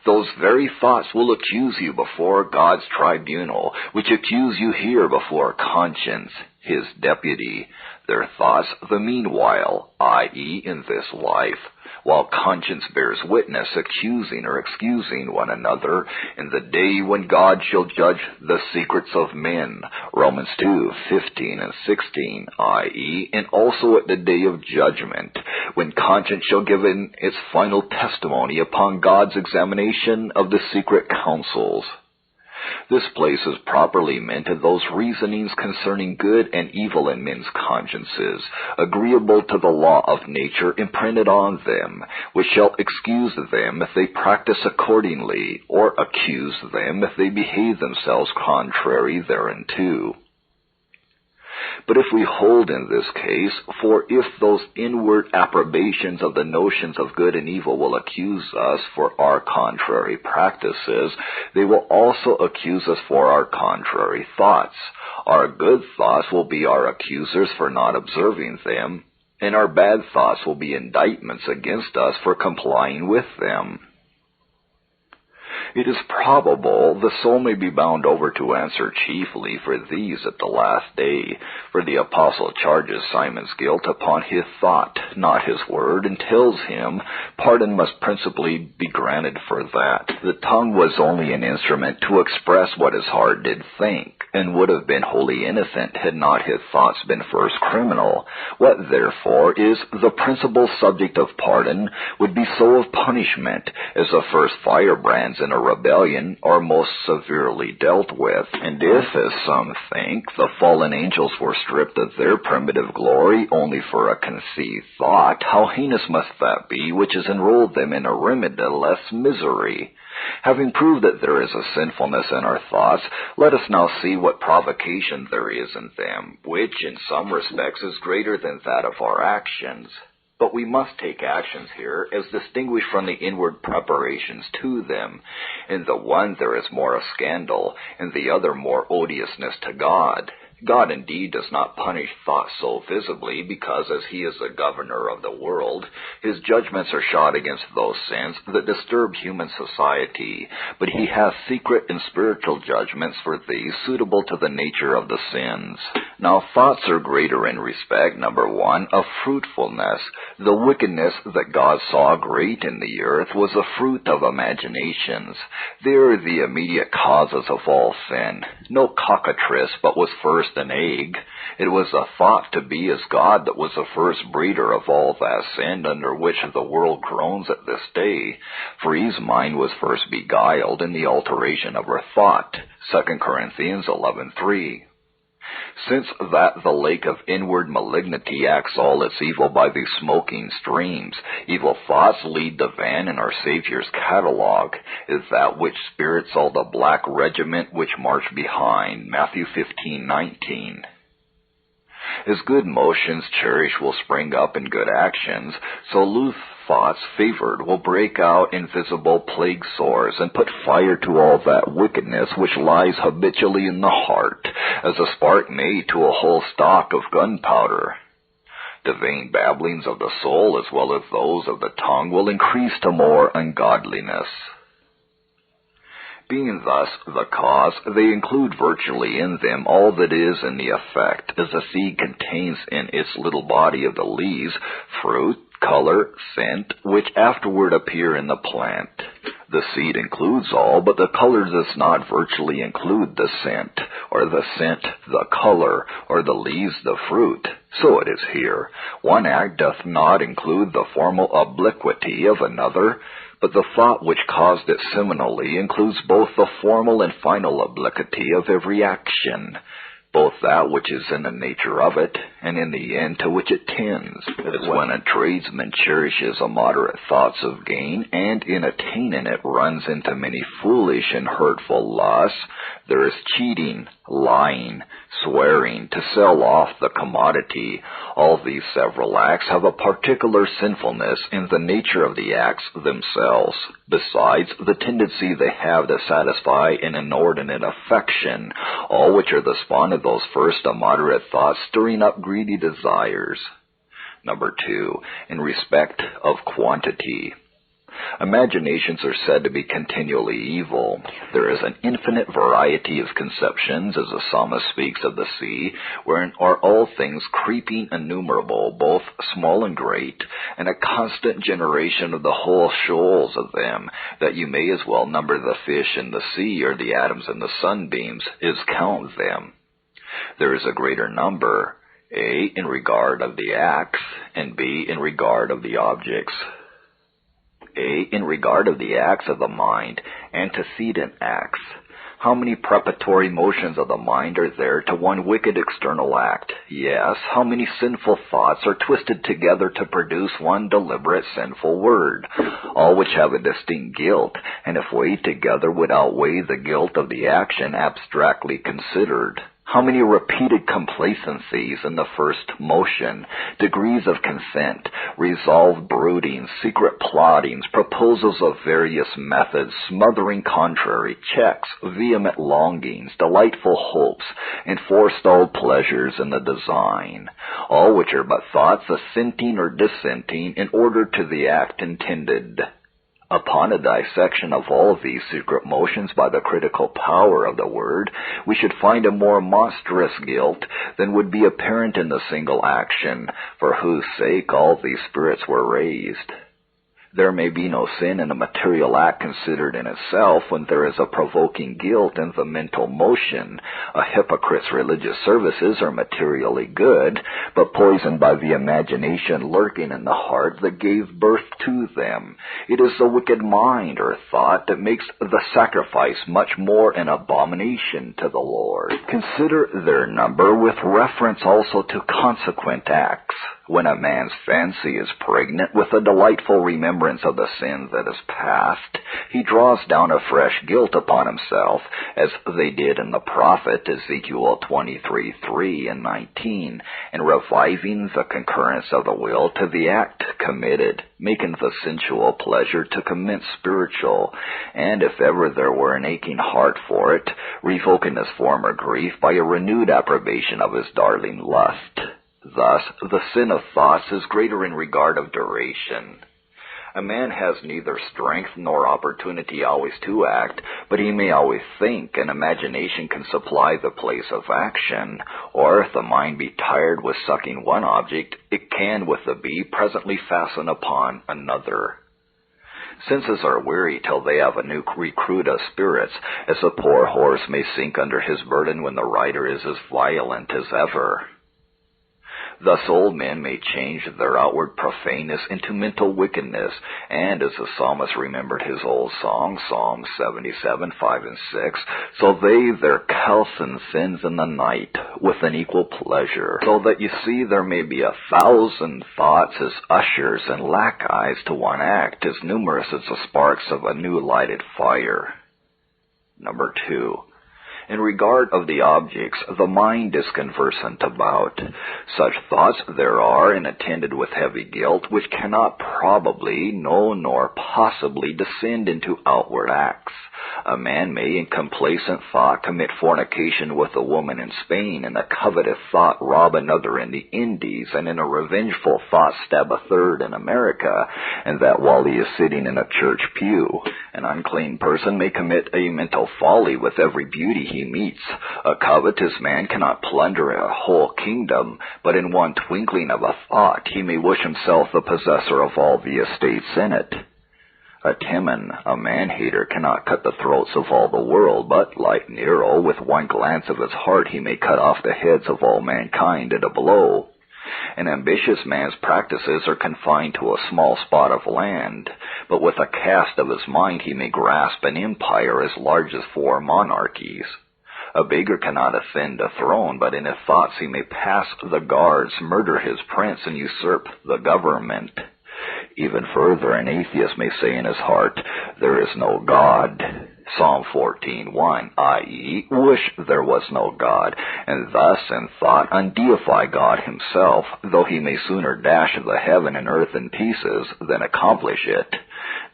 Those very thoughts will accuse you before God's tribunal, which accuse you here before conscience, his deputy. Their thoughts the meanwhile, i.e. in this life, while conscience bears witness, accusing or excusing one another, in the day when God shall judge the secrets of men. Romans 2:15 and 16, i.e., and also at the day of judgment, when conscience shall give in its final testimony upon God's examination of the secret counsels. This place is properly meant to those reasonings concerning good and evil in men's consciences, agreeable to the law of nature imprinted on them, which shall excuse them if they practice accordingly, or accuse them if they behave themselves contrary thereunto. But if we hold in this case, for if those inward approbations of the notions of good and evil will accuse us for our contrary practices, they will also accuse us for our contrary thoughts. Our good thoughts will be our accusers for not observing them, and our bad thoughts will be indictments against us for complying with them. It is probable the soul may be bound over to answer chiefly for these at the last day, for the apostle charges Simon's guilt upon his thought, not his word, and tells him pardon must principally be granted for that. The tongue was only an instrument to express what his heart did think, and would have been wholly innocent had not his thoughts been first criminal. What, therefore, is the principal subject of pardon would be so of punishment, as the first firebrands in a rebellion are most severely dealt with. And if, as some think, the fallen angels were stripped of their primitive glory only for a conceived thought, how heinous must that be which has enrolled them in a remediless misery? Having proved that there is a sinfulness in our thoughts, let us now see what provocation there is in them, which in some respects is greater than that of our actions. But we must take actions here as distinguished from the inward preparations to them. In the one there is more of scandal, in the other more odiousness to God. God indeed does not punish thought so visibly, because as he is the governor of the world, his judgments are shot against those sins that disturb human society, but he has secret and spiritual judgments for these suitable to the nature of the sins. Now thoughts are greater in respect, number one, of fruitfulness. The wickedness that God saw great in the earth was the fruit of imaginations. They are the immediate causes of all sin. No cockatrice but was first an egg. It was a thought to be as God that was the first breeder of all that sin under which the world groans at this day. For Eve's mind was first beguiled in the alteration of her thought. 2 Corinthians 11:3. Since that the lake of inward malignity acts all its evil by these smoking streams, evil thoughts lead the van in our Savior's catalogue, is that which spirits all the black regiment which march behind. Matthew 15:19. As good motions cherished will spring up in good actions, so loose thoughts favored will break out invisible plague sores and put fire to all that wickedness which lies habitually in the heart, as a spark may to a whole stock of gunpowder. The vain babblings of the soul as well as those of the tongue will increase to more ungodliness. Being thus the cause, they include virtually in them all that is in the effect, as the seed contains in its little body of the leaves fruit, color, scent, which afterward appear in the plant. The seed includes all, but the color does not virtually include the scent, or the scent the color, or the leaves the fruit. So it is here. One act doth not include the formal obliquity of another, but the thought which caused it seminally includes both the formal and final obliquity of every action, both that which is in the nature of it, and in the end to which it tends. As when a tradesman cherishes immoderate thoughts of gain, and in attaining it runs into many foolish and hurtful lusts, there is cheating, lying, swearing, to sell off the commodity. All these several acts have a particular sinfulness in the nature of the acts themselves, besides the tendency they have to satisfy an inordinate affection, all which are the spawn of those first immoderate thoughts stirring up greedy desires. Number 2, in respect of quantity. Imaginations are said to be continually evil. There is an infinite variety of conceptions, as the psalmist speaks of the sea, wherein are all things creeping innumerable, both small and great, and a constant generation of the whole shoals of them, that you may as well number the fish in the sea, or the atoms in the sunbeams, as count them. There is a greater number, A, in regard of the acts, and B, in regard of the objects. A, in regard of the acts of the mind, antecedent acts. How many preparatory motions of the mind are there to one wicked external act? Yes, how many sinful thoughts are twisted together to produce one deliberate sinful word, all which have a distinct guilt, and if weighed together would outweigh the guilt of the action abstractly considered. How many repeated complacencies in the first motion, degrees of consent, resolved broodings, secret plottings, proposals of various methods, smothering contrary, checks, vehement longings, delightful hopes, and forestalled pleasures in the design, all which are but thoughts assenting or dissenting in order to the act intended. Upon a dissection of all these secret motions by the critical power of the word, we should find a more monstrous guilt than would be apparent in the single action, for whose sake all these spirits were raised. There may be no sin in a material act considered in itself when there is a provoking guilt in the mental motion. A hypocrite's religious services are materially good, but poisoned by the imagination lurking in the heart that gave birth to them. It is the wicked mind or thought that makes the sacrifice much more an abomination to the Lord. Consider their number with reference also to consequent acts. When a man's fancy is pregnant with a delightful remembrance of the sin that is past, he draws down a fresh guilt upon himself, as they did in the prophet Ezekiel 23:3 and 19, and reviving the concurrence of the will to the act committed, making the sensual pleasure to commence spiritual, and if ever there were an aching heart for it, revoking his former grief by a renewed approbation of his darling lust. Thus, the sin of thoughts is greater in regard of duration. A man has neither strength nor opportunity always to act, but he may always think, and imagination can supply the place of action. Or if the mind be tired with sucking one object, it can with the bee presently fasten upon another. Senses are weary till they have a new recruit of spirits, as a poor horse may sink under his burden when the rider is as violent as ever. Thus old men may change their outward profaneness into mental wickedness, and as the psalmist remembered his old song, Psalm 77:5 and 6, so they their calcine sins in the night with an equal pleasure, so that you see there may be 1,000 thoughts as ushers and lackeys to one act, as numerous as the sparks of a new lighted fire. Number 2. In regard of the objects, the mind is conversant about. Such thoughts there are, and attended with heavy guilt, which cannot probably, no, nor possibly descend into outward acts. A man may, in complacent thought, commit fornication with a woman in Spain, in a covetous thought rob another in the Indies, and in a revengeful thought stab a third in America, and that while he is sitting in a church pew. An unclean person may commit a mental folly with every beauty he meets. A covetous man cannot plunder a whole kingdom, but in one twinkling of a thought he may wish himself the possessor of all the estates in it. A Timon, a man-hater, cannot cut the throats of all the world, but, like Nero, with one glance of his heart he may cut off the heads of all mankind at a blow. An ambitious man's practices are confined to a small spot of land, but with a cast of his mind he may grasp an empire as large as 4 monarchies. A beggar cannot ascend a throne, but in his thoughts he may pass the guards, murder his prince, and usurp the government. Even further, an atheist may say in his heart, "There is no God." Psalm 14:1, i.e., wish there was no God, and thus in thought undeify God himself, though he may sooner dash the heaven and earth in pieces than accomplish it.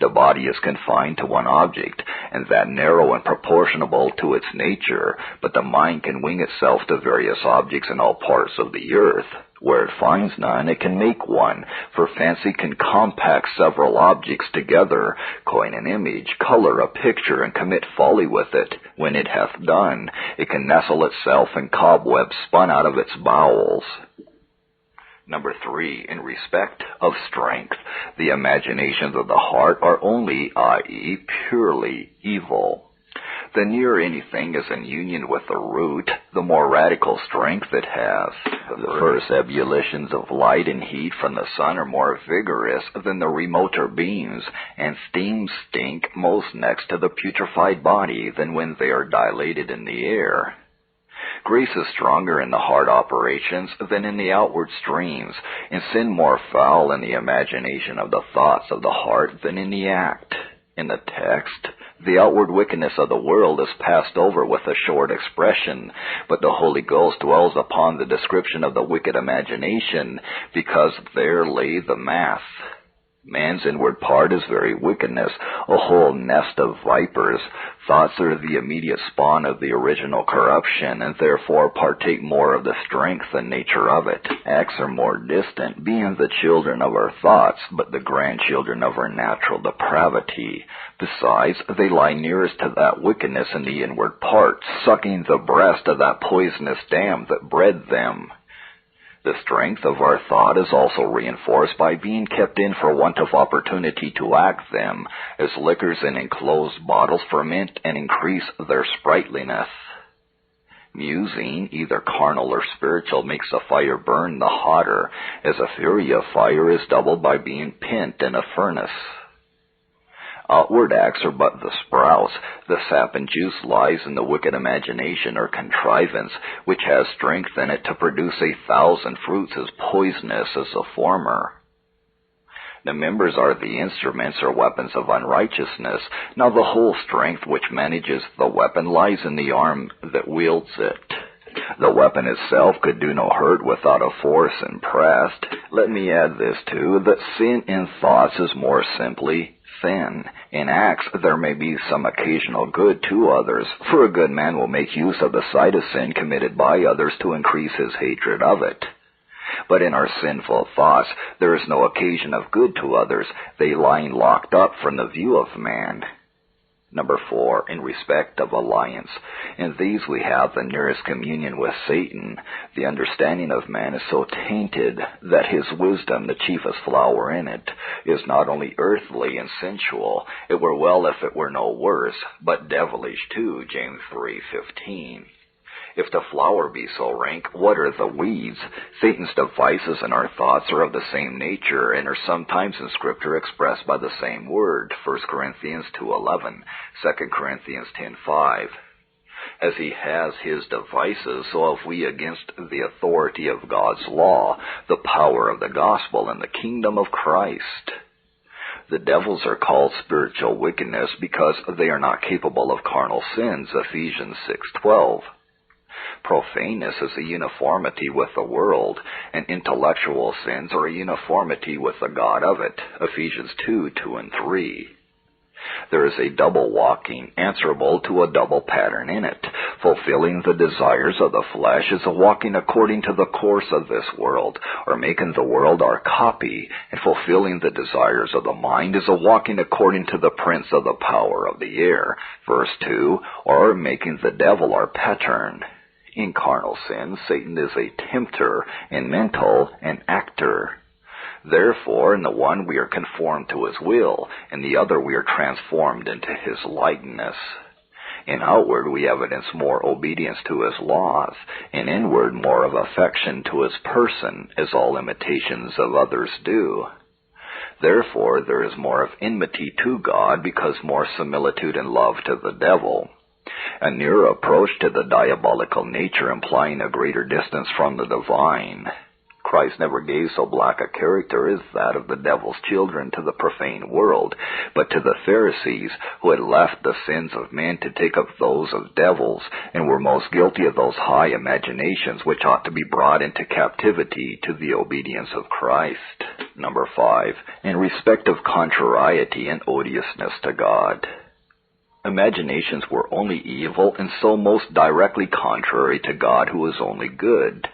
The body is confined to one object, and that narrow and proportionable to its nature, but the mind can wing itself to various objects in all parts of the earth. Where it finds none, it can make one, for fancy can compact several objects together, coin an image, color a picture, and commit folly with it. When it hath done, it can nestle itself in cobwebs spun out of its bowels. Number 3, in respect of strength, the imaginations of the heart are only, i.e., purely evil. The nearer anything is in union with the root, the more radical strength it has. The first ebullitions of light and heat from the sun are more vigorous than the remoter beams, and steams stink most next to the putrefied body than when they are dilated in the air. Grace is stronger in the heart operations than in the outward streams, and sin more foul in the imagination of the thoughts of the heart than in the act. In the text, the outward wickedness of the world is passed over with a short expression, but the Holy Ghost dwells upon the description of the wicked imagination, because there lay the math. Man's inward part is very wickedness, a whole nest of vipers. Thoughts are the immediate spawn of the original corruption, and therefore partake more of the strength and nature of it. Acts are more distant, being the children of our thoughts, but the grandchildren of our natural depravity. Besides, they lie nearest to that wickedness in the inward part, sucking the breast of that poisonous dam that bred them. The strength of our thought is also reinforced by being kept in for want of opportunity to act them, as liquors in enclosed bottles ferment and increase their sprightliness. Musing, either carnal or spiritual, makes the fire burn the hotter, as a fury of fire is doubled by being pent in a furnace. Outward acts are but the sprouts. The sap and juice lies in the wicked imagination or contrivance, which has strength in it to produce 1,000 fruits as poisonous as the former. The members are the instruments or weapons of unrighteousness. Now the whole strength which manages the weapon lies in the arm that wields it. The weapon itself could do no hurt without a force impressed. Let me add this too, that sin in thoughts is more simply sin. In acts there may be some occasional good to others, for a good man will make use of the sight of sin committed by others to increase his hatred of it. But in our sinful thoughts there is no occasion of good to others, they lying locked up from the view of man. Number 4, in respect of alliance. In these we have the nearest communion with Satan. The understanding of man is so tainted that his wisdom, the chiefest flower in it, is not only earthly and sensual, it were well if it were no worse, but devilish too, James 3:15. If the flower be so rank, what are the weeds? Satan's devices in our thoughts are of the same nature, and are sometimes in Scripture expressed by the same word, 1 Corinthians 2:11, 2 Corinthians 10:5. As he has his devices, so have we against the authority of God's law, the power of the gospel, and the kingdom of Christ. The devils are called spiritual wickedness because they are not capable of carnal sins, Ephesians 6:12. Profaneness is a uniformity with the world, and intellectual sins are a uniformity with the God of it, Ephesians 2:2 and 3. There is a double walking, answerable to a double pattern in it. Fulfilling the desires of the flesh is a walking according to the course of this world, or making the world our copy, and fulfilling the desires of the mind is a walking according to the prince of the power of the air, verse 2, or making the devil our pattern. In carnal sin, Satan is a tempter, and mental, an actor. Therefore, in the one we are conformed to his will, in the other we are transformed into his likeness. In outward we evidence more obedience to his laws, in inward more of affection to his person, as all imitations of others do. Therefore there is more of enmity to God, because more similitude and love to the devil. A nearer approach to the diabolical nature, implying a greater distance from the divine. Christ never gave so black a character as that of the devil's children to the profane world, but to the Pharisees, who had left the sins of men to take up those of devils, and were most guilty of those high imaginations which ought to be brought into captivity to the obedience of Christ. Number 5, in respect of contrariety and odiousness to God. Imaginations were only evil, and so most directly contrary to God, who is only good.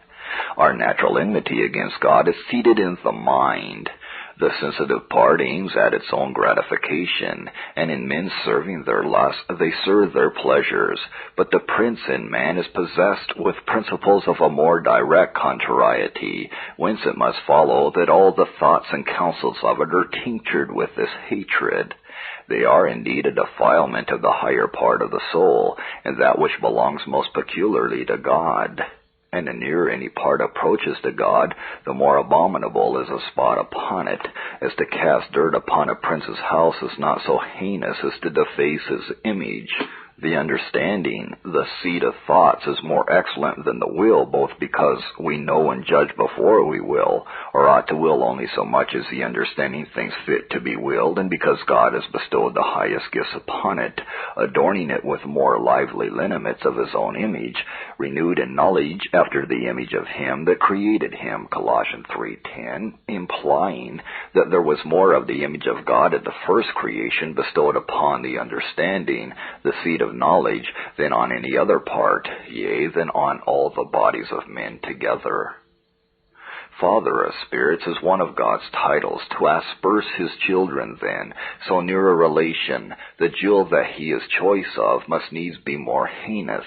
Our natural enmity against God is seated in the mind. The sensitive part aims at its own gratification, and in men serving their lusts, they serve their pleasures. But the prince in man is possessed with principles of a more direct contrariety, whence it must follow that all the thoughts and counsels of it are tinctured with this hatred. They are indeed a defilement of the higher part of the soul, and that which belongs most peculiarly to God. And the nearer any part approaches to God, the more abominable is a spot upon it, as to cast dirt upon a prince's house is not so heinous as to deface his image. The understanding, the seat of thoughts, is more excellent than the will, both because we know and judge before we will, or ought to will only so much as the understanding thinks fit to be willed, and because God has bestowed the highest gifts upon it, adorning it with more lively lineaments of his own image, renewed in knowledge after the image of him that created him, Colossians 3:10, implying that there was more of the image of God at the first creation bestowed upon the understanding, the seat of knowledge, than on any other part, yea, than on all the bodies of men together. Father of spirits is one of God's titles. To asperse his children, then, so near a relation, the jewel that he is choice of must needs be more heinous.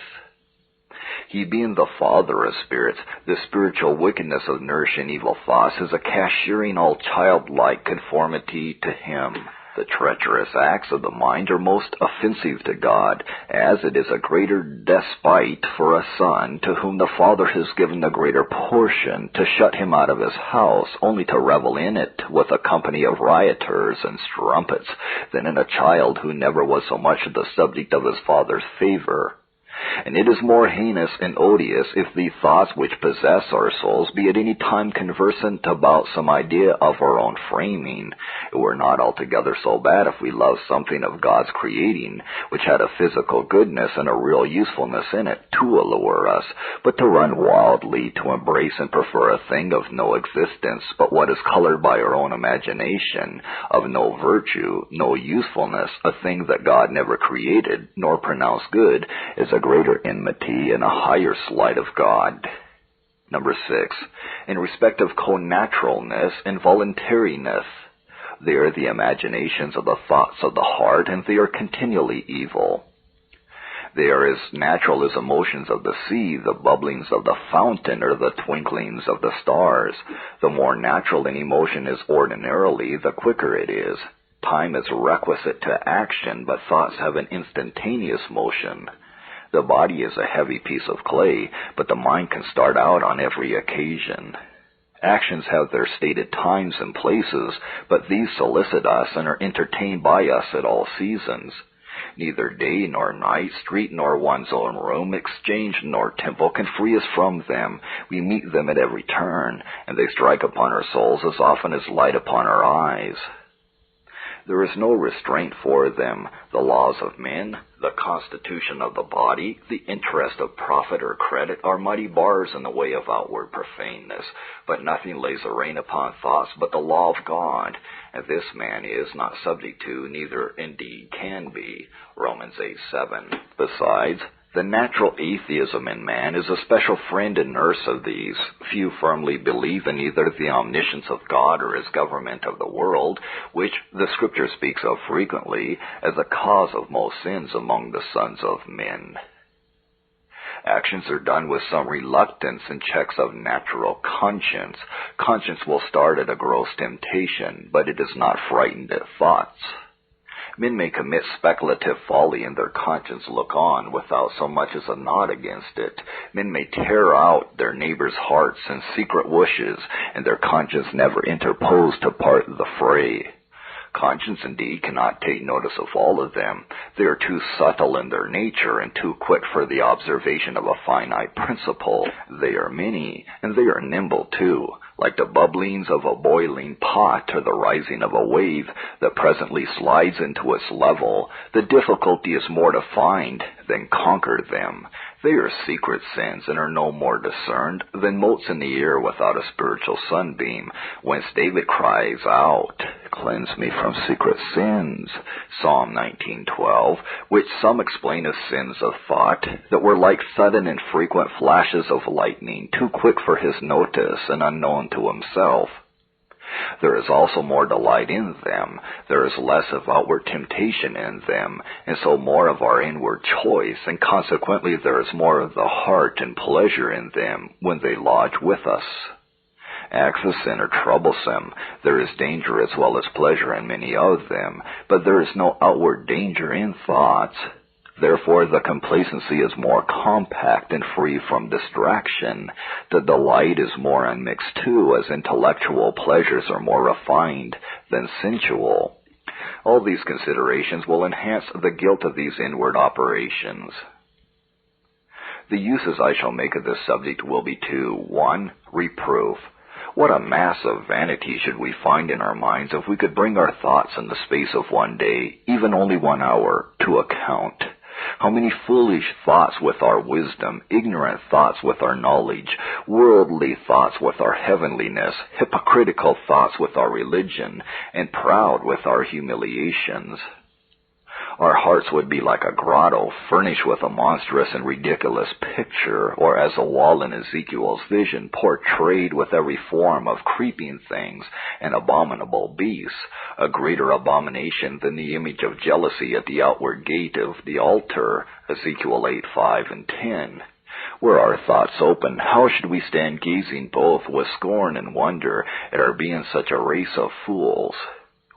He being the Father of spirits, the spiritual wickedness of nourishing evil thoughts is a cashiering all childlike conformity to him. The treacherous acts of the mind are most offensive to God, as it is a greater despite for a son to whom the Father has given the greater portion, to shut him out of his house, only to revel in it with a company of rioters and strumpets, than in a child who never was so much the subject of his father's favor. And it is more heinous and odious if the thoughts which possess our souls be at any time conversant about some idea of our own framing. It were not altogether so bad if we loved something of God's creating, which had a physical goodness and a real usefulness in it, to allure us, but to run wildly to embrace and prefer a thing of no existence, but what is colored by our own imagination, of no virtue, no usefulness, a thing that God never created, nor pronounced good, is a greater enmity and a higher slight of God. Number 6, in respect of connaturalness and voluntariness. They are the imaginations of the thoughts of the heart, and they are continually evil. They are as natural as emotions of the sea, the bubblings of the fountain, or the twinklings of the stars. The more natural an emotion is ordinarily, the quicker it is. Time is requisite to action, but thoughts have an instantaneous motion. The body is a heavy piece of clay, but the mind can start out on every occasion. Actions have their stated times and places, but these solicit us and are entertained by us at all seasons. Neither day nor night, street nor one's own room, exchange nor temple can free us from them. We meet them at every turn, and they strike upon our souls as often as light upon our eyes. There is no restraint for them. The laws of men, the constitution of the body, the interest of profit or credit are mighty bars in the way of outward profaneness, but nothing lays a rein upon thoughts but the law of God, and this man is not subject to, neither indeed can be. Romans 8:7. Besides, the natural atheism in man is a special friend and nurse of these. Few firmly believe in either the omniscience of God or his government of the world, which the Scripture speaks of frequently as a cause of most sins among the sons of men. Actions are done with some reluctance and checks of natural conscience. Conscience will start at a gross temptation, but it is not frightened at thoughts. Men may commit speculative folly and their conscience look on without so much as a nod against it. Men may tear out their neighbors' hearts in secret wishes, and their conscience never interpose to part the fray. Conscience, indeed, cannot take notice of all of them. They are too subtle in their nature and too quick for the observation of a finite principle. They are many, and they are nimble, too, like the bubblings of a boiling pot or the rising of a wave that presently slides into its level. The difficulty is more to find than conquer them. They are secret sins and are no more discerned than motes in the air without a spiritual sunbeam, whence David cries out, "Cleanse me from secret sins," Psalm 19:12, which some explain as sins of thought that were like sudden and frequent flashes of lightning, too quick for his notice and unknown to himself. There is also more delight in them. There is less of outward temptation in them, and so more of our inward choice, and consequently there is more of the heart and pleasure in them when they lodge with us. Acts of sin are troublesome. There is danger as well as pleasure in many of them, but there is no outward danger in thoughts. Therefore, the complacency is more compact and free from distraction. The delight is more unmixed too, as intellectual pleasures are more refined than sensual. All these considerations will enhance the guilt of these inward operations. The uses I shall make of this subject will be two. 1. Reproof. What a mass of vanity should we find in our minds if we could bring our thoughts in the space of one day, even only 1 hour, to account. How many foolish thoughts with our wisdom, ignorant thoughts with our knowledge, worldly thoughts with our heavenliness, hypocritical thoughts with our religion, and proud with our humiliations. Our hearts would be like a grotto furnished with a monstrous and ridiculous picture, or as a wall in Ezekiel's vision portrayed with every form of creeping things and abominable beasts, a greater abomination than the image of jealousy at the outward gate of the altar, Ezekiel 8:5 and 10. Were our thoughts open, how should we stand gazing both with scorn and wonder at our being such a race of fools?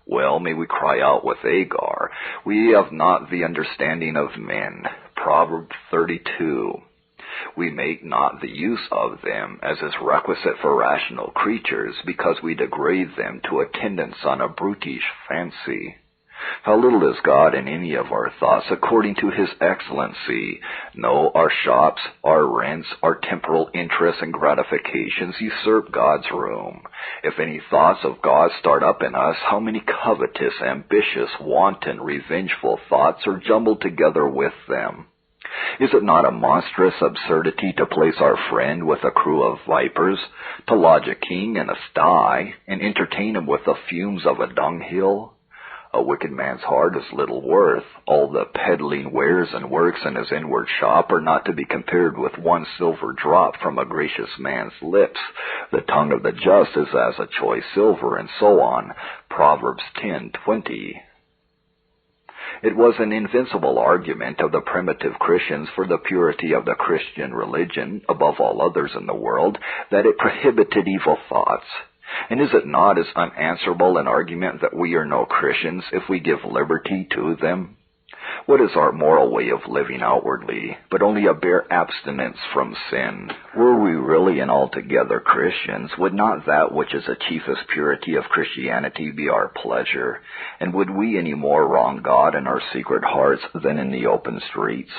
Well, may we cry out with Agar, we have not the understanding of men. Proverbs 32. We make not the use of them, as is requisite for rational creatures, because we degrade them to attendance on a brutish fancy. How little is God in any of our thoughts according to His excellency. No, our shops, our rents, our temporal interests and gratifications usurp God's room. If any thoughts of God start up in us, how many covetous, ambitious, wanton, revengeful thoughts are jumbled together with them? Is it not a monstrous absurdity to place our friend with a crew of vipers, to lodge a king in a sty, and entertain him with the fumes of a dunghill? A wicked man's heart is little worth. All the peddling wares and works in his inward shop are not to be compared with one silver drop from a gracious man's lips. The tongue of the just is as a choice silver, and so on. Proverbs 10:20. It was an invincible argument of the primitive Christians for the purity of the Christian religion, above all others in the world, that it prohibited evil thoughts. And is it not as unanswerable an argument that we are no Christians if we give liberty to them? What is our moral way of living outwardly, but only a bare abstinence from sin? Were we really and altogether Christians, would not that which is the chiefest purity of Christianity be our pleasure? And would we any more wrong God in our secret hearts than in the open streets?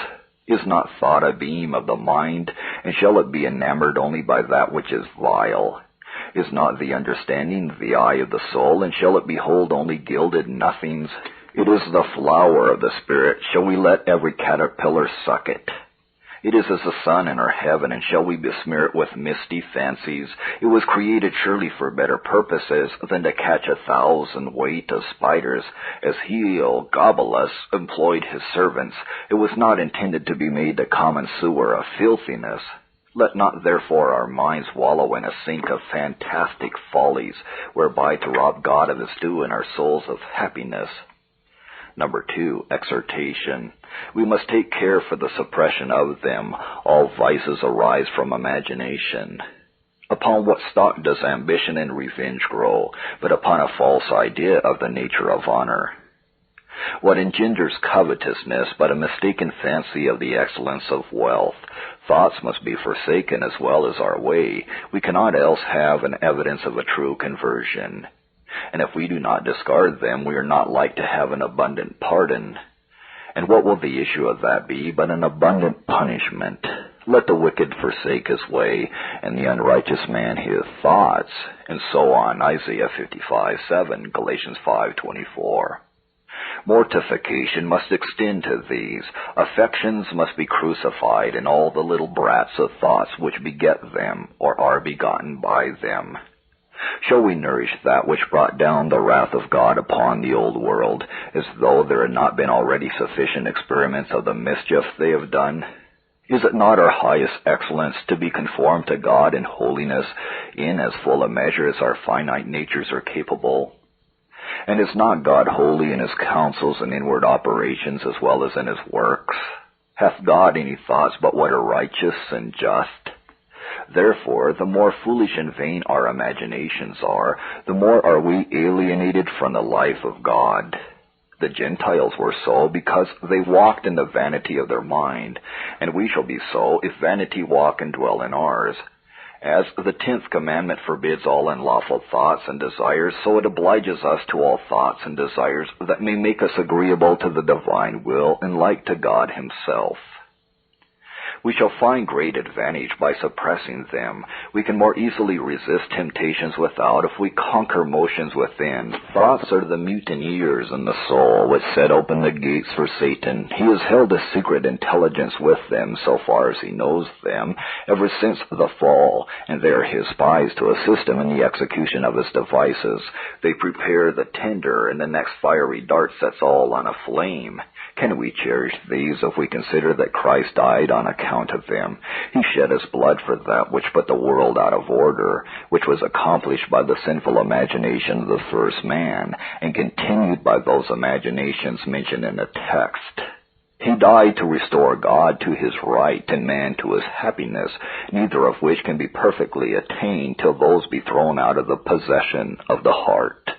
Is not thought a beam of the mind, and shall it be enamored only by that which is vile? Is not the understanding the eye of the soul, and shall it behold only gilded nothings? It is the flower of the Spirit. Shall we let every caterpillar suck it? It is as the sun in our heaven, and shall we besmear it with misty fancies? It was created surely for better purposes than to catch 1,000 weight of spiders, as Heliogabalus employed his servants. It was not intended to be made the common sewer of filthiness. Let not therefore our minds wallow in a sink of fantastic follies, whereby to rob God of His due and our souls of happiness. Number 2, exhortation. We must take care for the suppression of them. All vices arise from imagination. Upon what stock does ambition and revenge grow, but upon a false idea of the nature of honor? What engenders covetousness but a mistaken fancy of the excellence of wealth? Thoughts must be forsaken as well as our way. We cannot else have an evidence of a true conversion. And if we do not discard them, we are not like to have an abundant pardon. And what will the issue of that be but an abundant punishment? Let the wicked forsake his way, and the unrighteous man his thoughts, and so on. Isaiah 55:7, Galatians 5:24. Mortification must extend to these. Affections must be crucified, and all the little brats of thoughts which beget them, or are begotten by them. Shall we nourish that which brought down the wrath of God upon the old world, as though there had not been already sufficient experiments of the mischief they have done? Is it not our highest excellence to be conformed to God in holiness, in as full a measure as our finite natures are capable? And is not God holy in his counsels and inward operations as well as in his works? Hath God any thoughts but what are righteous and just? Therefore, the more foolish and vain our imaginations are, the more are we alienated from the life of God. The Gentiles were so because they walked in the vanity of their mind, and we shall be so if vanity walk and dwell in ours. As the 10th commandment forbids all unlawful thoughts and desires, so it obliges us to all thoughts and desires that may make us agreeable to the divine will and like to God himself. We shall find great advantage by suppressing them. We can more easily resist temptations without if we conquer motions within. Thoughts are the mutineers in the soul, which set open the gates for Satan. He has held a secret intelligence with them, so far as he knows them, ever since the fall, and they are his spies to assist him in the execution of his devices. They prepare the tinder, and the next fiery dart sets all on a flame. Can we cherish these if we consider that Christ died on account of them? He shed his blood for that which put the world out of order, which was accomplished by the sinful imagination of the first man, and continued by those imaginations mentioned in the text. He died to restore God to his right and man to his happiness, neither of which can be perfectly attained till those be thrown out of the possession of the heart.